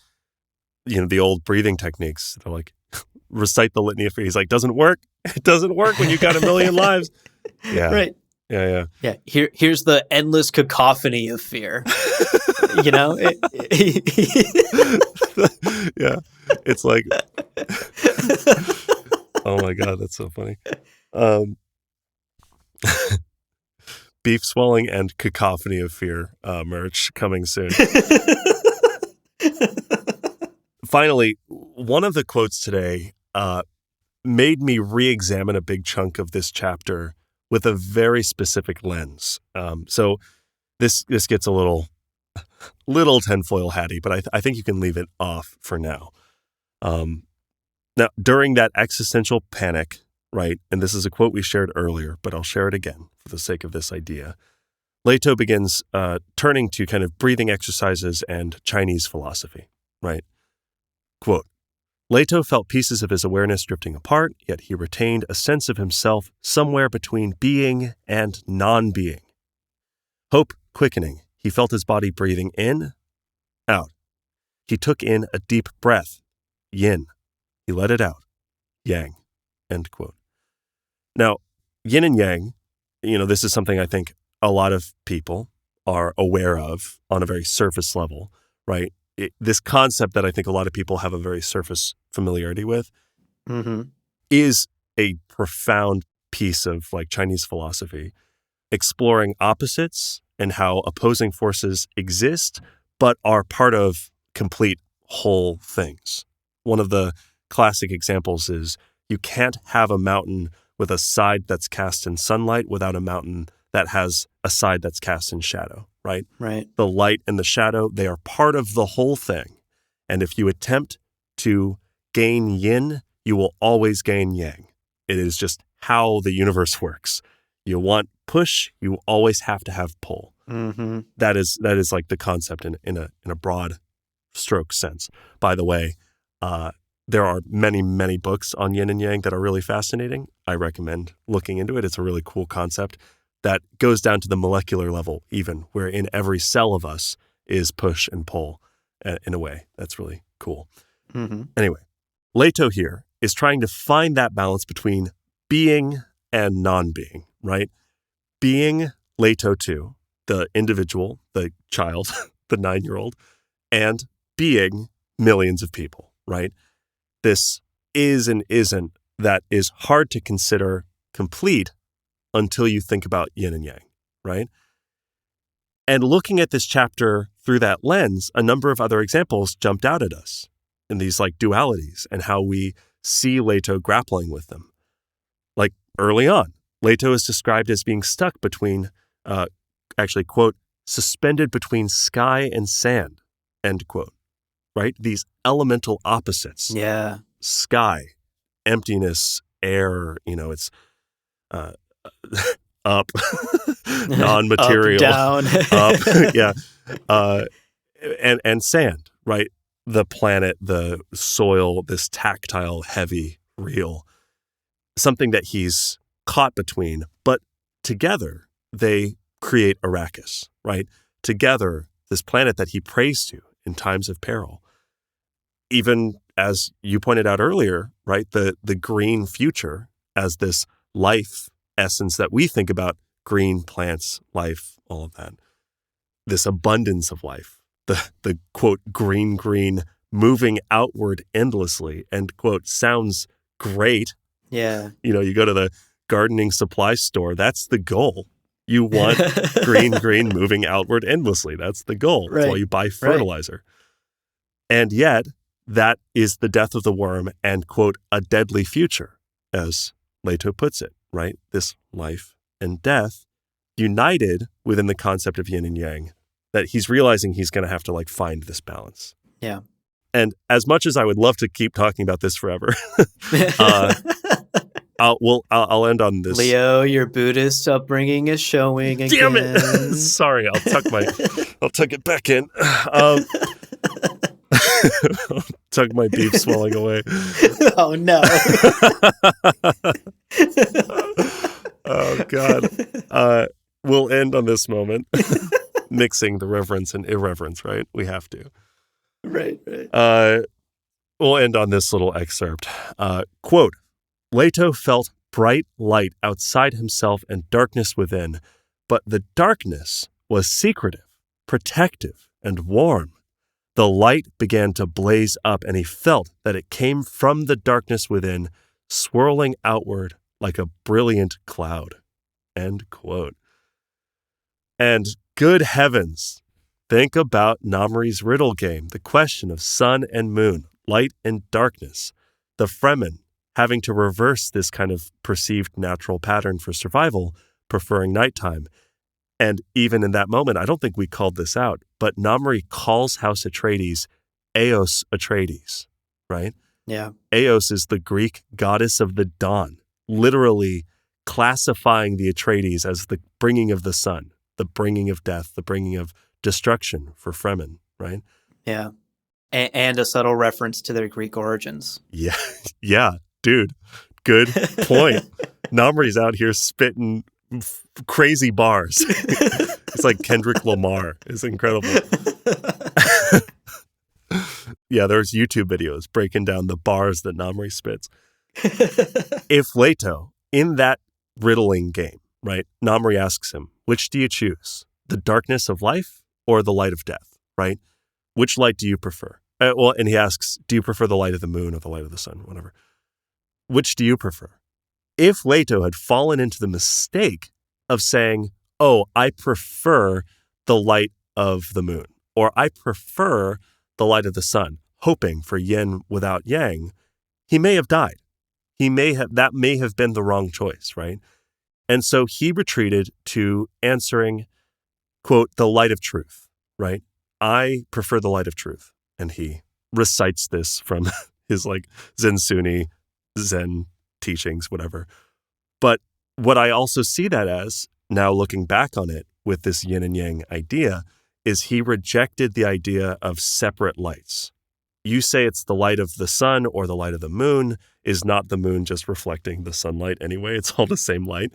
you know, the old breathing techniques, they're like, recite the litany of fear. He's like, doesn't work. It doesn't work when you got 1 million lives. Yeah. Right. Yeah. Here's the endless cacophony of fear. You know? Yeah. It's like, oh my God, that's so funny. Beef swelling and cacophony of fear merch coming soon. Finally, one of the quotes today made me re-examine a big chunk of this chapter with a very specific lens. So this gets a little little tinfoil hatty, but I think you can leave it off for now. Now, during that existential panic, right, and this is a quote we shared earlier, but I'll share it again for the sake of this idea. Leto begins turning to kind of breathing exercises and Chinese philosophy, right? Quote, Leto felt pieces of his awareness drifting apart, yet he retained a sense of himself somewhere between being and non-being. Hope quickening, he felt his body breathing in, out. He took in a deep breath, yin. He let it out, yang, end quote. Now, yin and yang, this is something I think a lot of people are aware of on a very surface level, right? This concept that I think a lot of people have a very surface familiarity with is a profound piece of like Chinese philosophy, exploring opposites and how opposing forces exist, but are part of complete whole things. One of the classic examples is you can't have a mountain with a side that's cast in sunlight without a mountain that has a side that's cast in shadow, right? Right. The light and the shadow, they are part of the whole thing. And if you attempt to gain yin, you will always gain yang. It is just how the universe works. You want push, you always have to have pull. Mm-hmm. That is like the concept in a broad stroke sense. By the way, there are many, many books on yin and yang that are really fascinating. I recommend looking into it. It's a really cool concept that goes down to the molecular level even, where in every cell of us is push and pull in a way. That's really cool. Mm-hmm. Anyway, Leto here is trying to find that balance between being and non-being, right? Being Leto 2, the individual, the child, the 9-year-old, and being millions of people, right? This is and isn't that is hard to consider complete until you think about yin and yang, right? And looking at this chapter through that lens, a number of other examples jumped out at us in these like dualities and how we see Leto grappling with them. Like early on, Leto is described as being stuck between, quote, suspended between sky and sand, end quote, right? These elemental opposites. Yeah. Sky, emptiness, air, it's up, non-material, up, down, up, yeah, and sand, right? The planet, the soil, this tactile, heavy, real, something that he's caught between, but together they create Arrakis, right? Together, this planet that he prays to in times of peril. Even as you pointed out earlier, right? The green future as this life essence that we think about, green plants, life, all of that. This abundance of life, the quote, green, moving outward endlessly, end quote, sounds great. Yeah. You go to the gardening supply store, that's the goal. You want green, moving outward endlessly. That's the goal. Right. That's why you buy fertilizer. Right. And yet, that is the death of the worm and, quote, a deadly future, as Leto puts it, right? This life and death united within the concept of yin and yang, that he's realizing he's going to have to like find this balance. Yeah. And as much as I would love to keep talking about this forever, I'll end on this. Leo, your Buddhist upbringing is showing again. Damn it! Sorry, I'll tuck it back in. Tuck my beef swelling away. Oh no! Oh God! We'll end on this moment, mixing the reverence and irreverence. Right? We have to. Right. We'll end on this little excerpt. Quote, Leto felt bright light outside himself and darkness within, but the darkness was secretive, protective, and warm. The light began to blaze up, and he felt that it came from the darkness within, swirling outward like a brilliant cloud. End quote. And good heavens, think about Namri's riddle game, the question of sun and moon, light and darkness, the Fremen having to reverse this kind of perceived natural pattern for survival, preferring nighttime. And even in that moment, I don't think we called this out, but Namri calls House Atreides Eos Atreides, right? Yeah. Eos is the Greek goddess of the dawn, literally classifying the Atreides as the bringing of the sun, the bringing of death, the bringing of destruction for Fremen, right? Yeah. And a subtle reference to their Greek origins. Yeah. Yeah, dude. Good point. Namri's out here spitting crazy bars. It's like Kendrick Lamar. It's incredible. Yeah, there's YouTube videos breaking down the bars that Namri spits. If Leto, in that riddling game, right, Namri asks him, which do you choose? The darkness of life or the light of death, right? Which light do you prefer? And he asks, do you prefer the light of the moon or the light of the sun, whatever? Which do you prefer? If Leto had fallen into the mistake of saying, oh, I prefer the light of the moon, or I prefer the light of the sun, hoping for yin without yang, he may have died. That may have been the wrong choice, right? And so he retreated to answering, quote, the light of truth, right? I prefer the light of truth. And he recites this from his like Zen teachings, whatever. But what I also see that as, now looking back on it with this yin and yang idea, is he rejected the idea of separate lights. You say it's the light of the sun or the light of the moon. Is not the moon just reflecting the sunlight anyway? It's all the same light.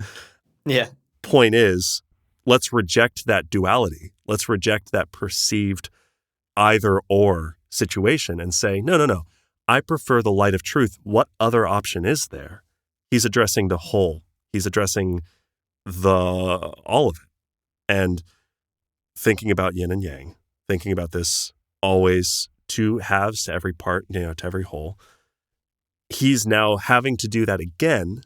Yeah. Point is, let's reject that duality. Let's reject that perceived either or situation and say, no. I prefer the light of truth. What other option is there? He's addressing the whole. He's addressing all of it. And thinking about yin and yang, thinking about this always two halves to every part, to every whole. He's now having to do that again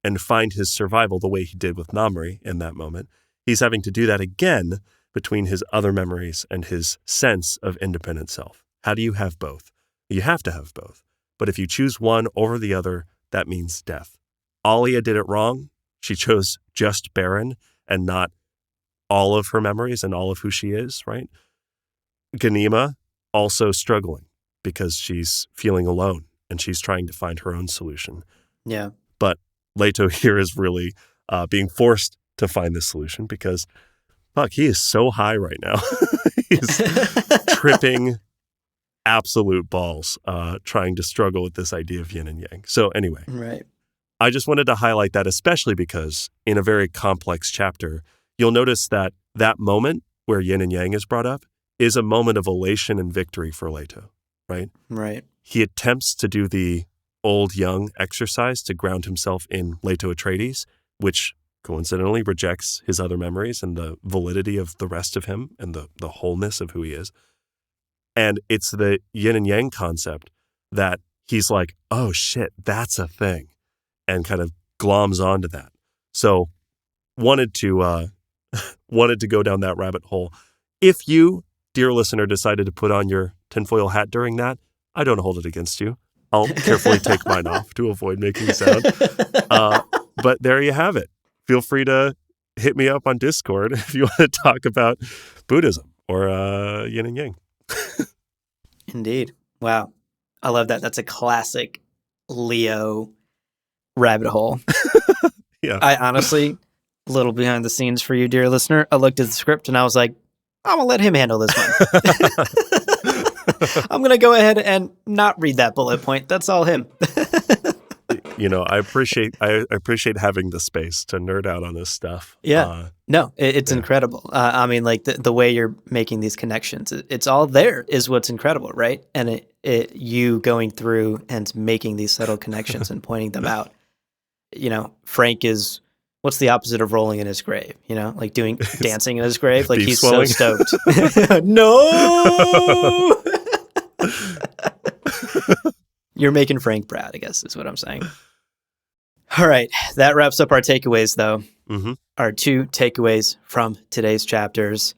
and find his survival the way he did with Namri in that moment. He's having to do that again between his other memories and his sense of independent self. How do you have both? You have to have both. But if you choose one over the other, that means death. Alia did it wrong. She chose just Baron and not all of her memories and all of who she is, right? Ganima also struggling because she's feeling alone and she's trying to find her own solution. Yeah. But Leto here is really being forced to find this solution because, fuck, he is so high right now. He's tripping absolute balls trying to struggle with this idea of yin and yang. So anyway, right. I just wanted to highlight that, especially because in a very complex chapter, you'll notice that moment where yin and yang is brought up is a moment of elation and victory for Leto, right? Right. He attempts to do the old-young exercise to ground himself in Leto Atreides, which coincidentally rejects his other memories and the validity of the rest of him and the wholeness of who he is. And it's the yin and yang concept that he's like, oh shit, that's a thing, and kind of gloms onto that. So wanted to go down that rabbit hole. If you, dear listener, decided to put on your tinfoil hat during that, I don't hold it against you. I'll carefully take mine off to avoid making sound. But there you have it. Feel free to hit me up on Discord if you want to talk about Buddhism or yin and yang. Indeed. Wow. I love that. That's a classic Leo rabbit hole. Yeah. I honestly, a little behind the scenes for you, dear listener, I looked at the script and I was like, I'm going to let him handle this one. I'm going to go ahead and not read that bullet point. That's all him. I appreciate having the space to nerd out on this stuff. Yeah. It's incredible. I mean, like the way you're making these connections, it's all there is what's incredible, right? And you going through and making these subtle connections and pointing them out. Frank is, what's the opposite of rolling in his grave? Like dancing in his grave. Like he's swelling. So stoked. No! You're making Frank proud, I guess is what I'm saying. All right. That wraps up our takeaways, though. Mm-hmm. Our 2 takeaways from today's chapters.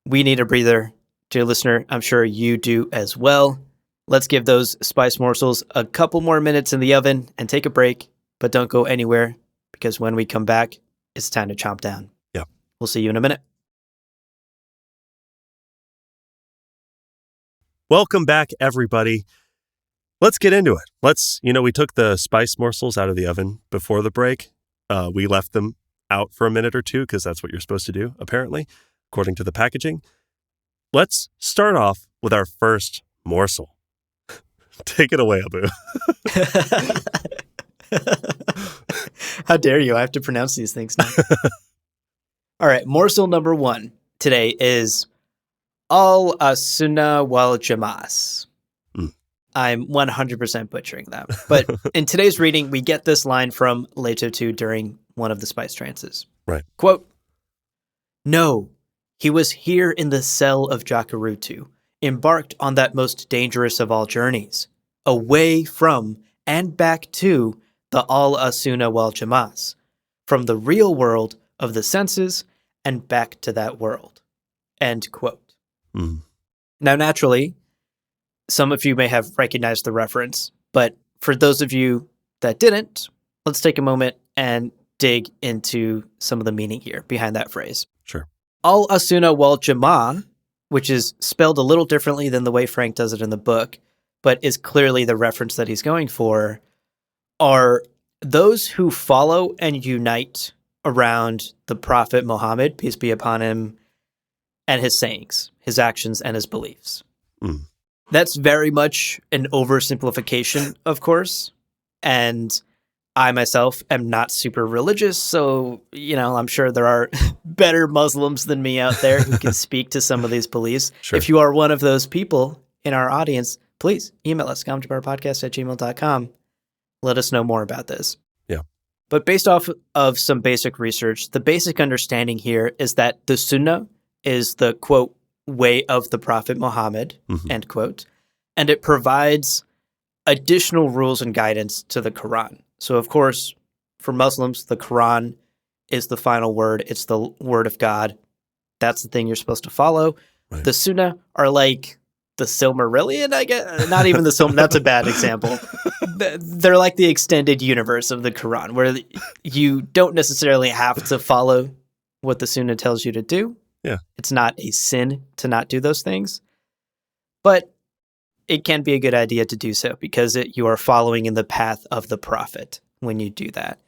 We need a breather. Dear listener, I'm sure you do as well. Let's give those spice morsels a couple more minutes in the oven and take a break, but don't go anywhere because when we come back, it's time to chomp down. Yeah. We'll see you in a minute. Welcome back, everybody. Let's get into it. We took the spice morsels out of the oven before the break. We left them out for a minute or two because that's what you're supposed to do, apparently, according to the packaging. Let's start off with our first morsel. Take it away, Abu. How dare you? I have to pronounce these things now. All right, morsel number 1 today is al-sunnah wal jama'ah. I'm 100% butchering that. But in today's reading, we get this line from Leto 2 during one of the spice trances. Right. Quote, "No, he was here in the cell of Jacurutu, embarked on that most dangerous of all journeys, away from and back to the al-sunnah wal jama'ah, from the real world of the senses and back to that world." End quote. Mm. Now, naturally, some of you may have recognized the reference, but for those of you that didn't, let's take a moment and dig into some of the meaning here behind that phrase. Sure. Al-sunnah wal jama'ah, which is spelled a little differently than the way Frank does it in the book, but is clearly the reference that he's going for, are those who follow and unite around the Prophet Muhammad, peace be upon him, and his sayings, his actions, and his beliefs. Mm. That's very much an oversimplification, of course, and I myself am not super religious, so, I'm sure there are better Muslims than me out there who can speak to some of these beliefs. Sure. If you are one of those people in our audience, please email us, comjabarpodcast@gmail.com. Let us know more about this. Yeah. But based off of some basic research, the basic understanding here is that the Sunnah is the, quote, way of the Prophet Muhammad, end quote, and it provides additional rules and guidance to the Quran. So, of course, for Muslims, the Quran is the final word. It's the word of God. That's the thing you're supposed to follow. Right. The Sunnah are like the Silmarillion, I guess. Not even the Silmarillion. That's a bad example. They're like the extended universe of the Quran, where you don't necessarily have to follow what the Sunnah tells you to do. Yeah. It's not a sin to not do those things, but it can be a good idea to do so because you are following in the path of the Prophet when you do that.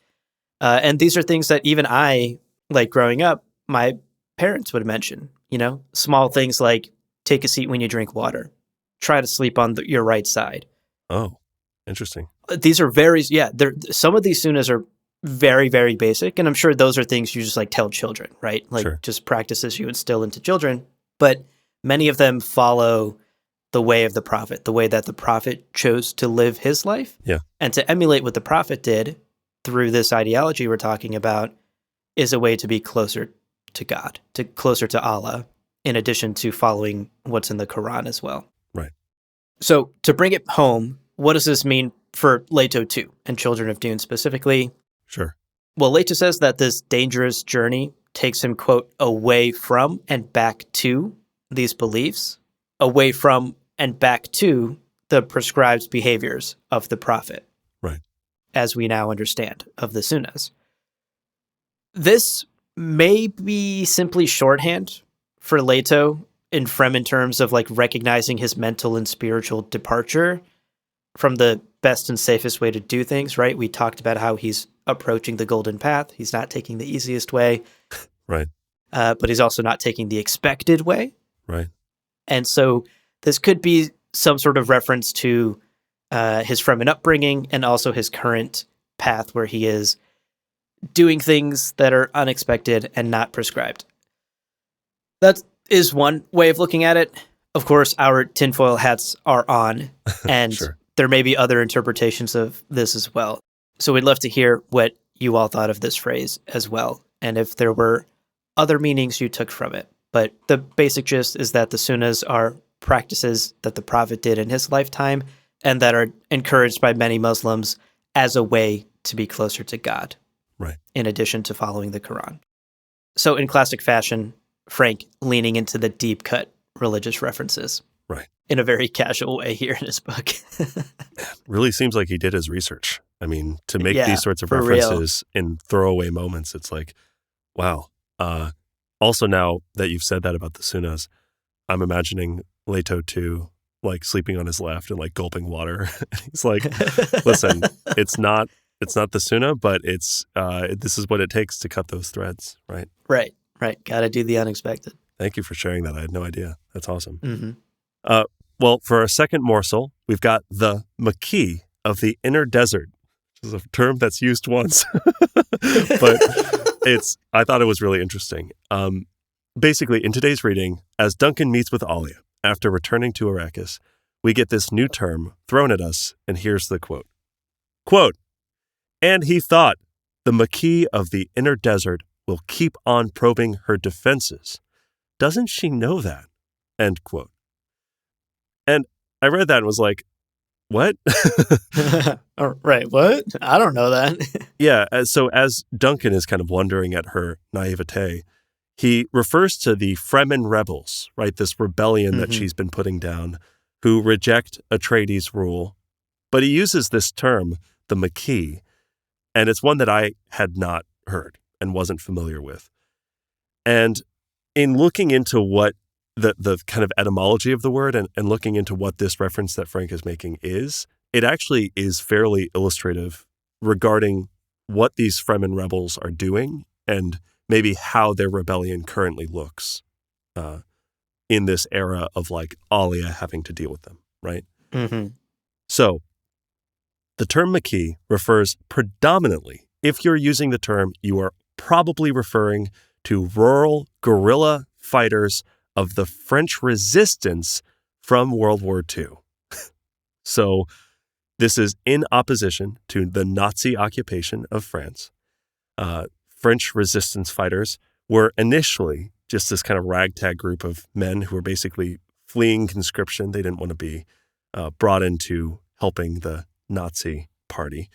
And these are things that even I, like growing up, my parents would mention, small things like take a seat when you drink water, try to sleep on your right side. Oh, interesting. These are some of these sunnahs are very, very basic. And I'm sure those are things you just tell children, right? Sure. Just practices you instill into children. But many of them follow the way of the Prophet, the way that the Prophet chose to live his life. Yeah. And to emulate what the Prophet did through this ideology we're talking about is a way to be closer to God, closer to Allah, in addition to following what's in the Quran as well. Right. So to bring it home, what does this mean for Leto 2 and Children of Dune specifically? Sure. Well, Leto says that this dangerous journey takes him, quote, away from and back to these beliefs, away from and back to the prescribed behaviors of the Prophet. Right. As we now understand of the Sunnahs. This may be simply shorthand for Leto in Fremen terms of recognizing his mental and spiritual departure from the best and safest way to do things, right? We talked about how he's approaching the golden path. He's not taking the easiest way. Right. But he's also not taking the expected way. Right. And so this could be some sort of reference to his Fremen upbringing and also his current path where he is doing things that are unexpected and not prescribed. That is one way of looking at it. Of course, our tinfoil hats are on, and Sure. There may be other interpretations of this as well. So we'd love to hear what you all thought of this phrase as well, and if there were other meanings you took from it. But the basic gist is that the Sunnahs are practices that the Prophet did in his lifetime and that are encouraged by many Muslims as a way to be closer to God, Right. in addition to following the Quran. So in classic fashion, Frank leaning into the deep cut religious references. Right. In a very casual way here in his book. Really seems like he did his research. I mean, to make Yeah, these sorts of for real. references in throwaway moments, it's like, wow. Also, now that you've said that about the Sunas, I'm imagining Leto too, like sleeping on his left and like gulping water. He's like, listen, it's not the Suna, but this is what it takes to cut those threads, right? Right. Got to do the unexpected. Thank you for sharing that. I had no idea. That's awesome. Mm-hmm. Well, for our second morsel, we've got the Maquis of the Inner Desert, which is a term that's used once, but I thought it was really interesting. Basically, in today's reading, as Duncan meets with Alia after returning to Arrakis, we get this new term thrown at us, and here's the quote. Quote, "And he thought, the Maquis of the Inner Desert will keep on probing her defenses. Doesn't she know that?" End quote. And I read that and was like, what? Right, what? I don't know that. Yeah, so as Duncan is kind of wondering at her naivete, he refers to the Fremen rebels, right? This rebellion that she's been putting down, who reject Atreides' rule. But he uses this term, the Maquis, and it's one that I had not heard and wasn't familiar with. And in looking into what the kind of etymology of the word and looking into what this reference that Frank is making is, it actually is fairly illustrative regarding what these Fremen rebels are doing and maybe how their rebellion currently looks in this era of like Alia having to deal with them, right? Mm-hmm. So the term Maquis refers predominantly, if you're using the term, you are probably referring to rural guerrilla fighters of the French resistance from World War II. So this is in opposition to the Nazi occupation of France. French resistance fighters were initially just this kind of ragtag group of men who were basically fleeing conscription. They didn't want to be brought into helping the Nazi party.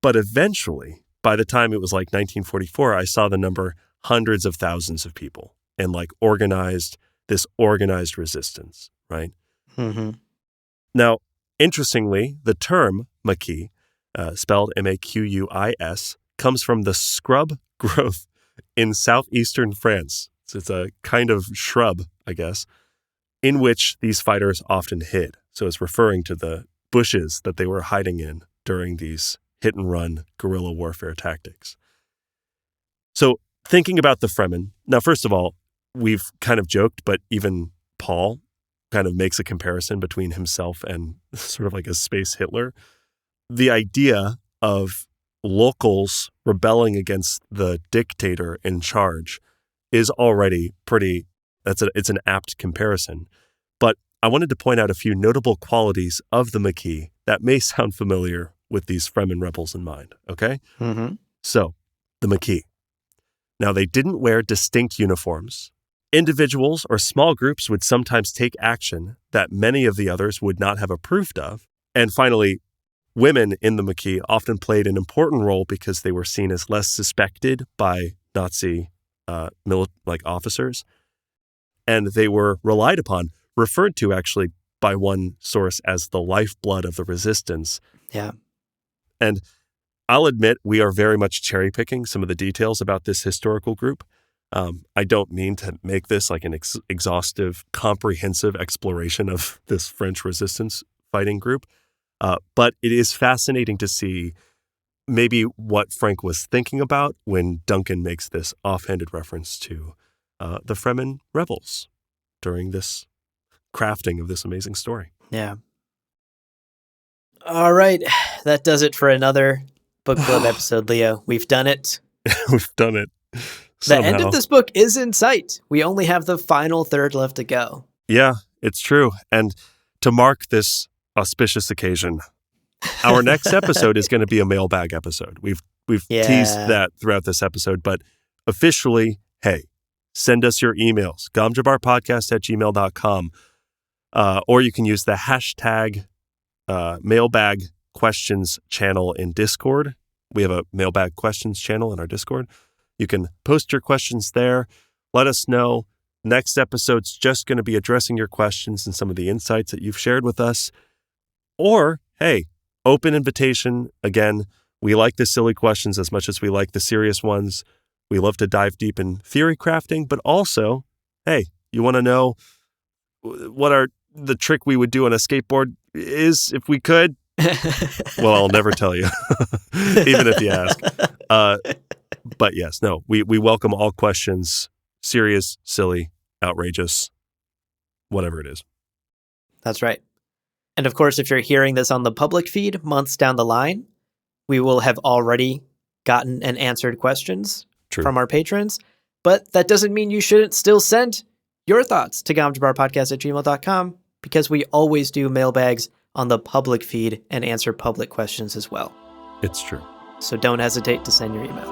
But eventually, by the time it was like 1944, I saw the number hundreds of thousands of people and like this organized resistance, right? Mm-hmm. Now, interestingly, the term Maquis, spelled Maquis, comes from the scrub growth in southeastern France. So it's a kind of shrub, I guess, in which these fighters often hid. So it's referring to the bushes that they were hiding in during these hit-and-run guerrilla warfare tactics. So thinking about the Fremen, now, first of all, we've kind of joked, but even Paul kind of makes a comparison between himself and sort of like a space Hitler. The idea of locals rebelling against the dictator in charge is already it's an apt comparison. But I wanted to point out a few notable qualities of the Maquis that may sound familiar with these Fremen rebels in mind, okay? Mm-hmm. So, the Maquis. Now, they didn't wear distinct uniforms. Individuals or small groups would sometimes take action that many of the others would not have approved of. And finally, women in the Maquis often played an important role because they were seen as less suspected by Nazi officers. And they were relied upon, referred to actually by one source as the lifeblood of the resistance. Yeah. And I'll admit we are very much cherry-picking some of the details about this historical group. I don't mean to make this like an exhaustive, comprehensive exploration of this French resistance fighting group, but it is fascinating to see maybe what Frank was thinking about when Duncan makes this offhanded reference to the Fremen rebels during this crafting of this amazing story. Yeah. All right. That does it for another book club episode, Leo. We've done it. We've done it. Somehow. The end of this book is in sight. We only have the final third left to go. Yeah, it's true. And to mark this auspicious occasion, our next episode is going to be a mailbag episode. We've teased that throughout this episode, but officially, hey, send us your emails, gamjabarpodcast@gmail.com, or you can use the hashtag mailbag questions channel in Discord. We have a mailbag questions channel in our Discord. You can post your questions there. Let us know. Next episode's just going to be addressing your questions and some of the insights that you've shared with us. Or, hey, open invitation. Again, we like the silly questions as much as we like the serious ones. We love to dive deep in theory crafting, but also, hey, you want to know what the trick we would do on a skateboard is if we could? Well, I'll never tell you, even if you ask. But yes, no, we welcome all questions, serious, silly, outrageous, whatever it is. That's right. And of course, if you're hearing this on the public feed months down the line, we will have already gotten and answered questions from our patrons. But that doesn't mean you shouldn't still send your thoughts to gomjabarpodcast@gmail.com, because we always do mailbags on the public feed and answer public questions as well. It's true. So don't hesitate to send your email.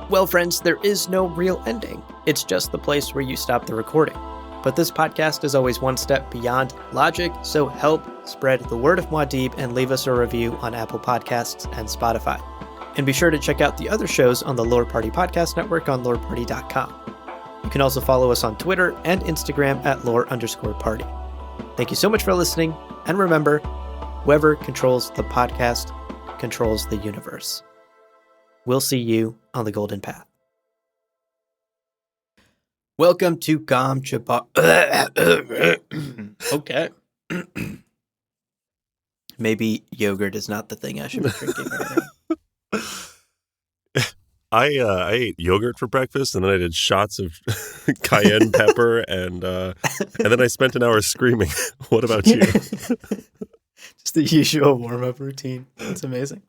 Well, friends, there is no real ending. It's just the place where you stop the recording. But this podcast is always one step beyond logic, so help spread the word of Muad'Dib and leave us a review on Apple Podcasts and Spotify. And be sure to check out the other shows on the Lore Party Podcast Network on loreparty.com. You can also follow us on Twitter and Instagram at lore_party. Thank you so much for listening, and remember, whoever controls the podcast controls the universe. We'll see you on the Golden Path. Welcome to Gomjabar. Okay. Maybe yogurt is not the thing I should be drinking right now. I ate yogurt for breakfast, and then I did shots of cayenne pepper, and then I spent an hour screaming. What about you? Just the usual warm-up routine. It's amazing.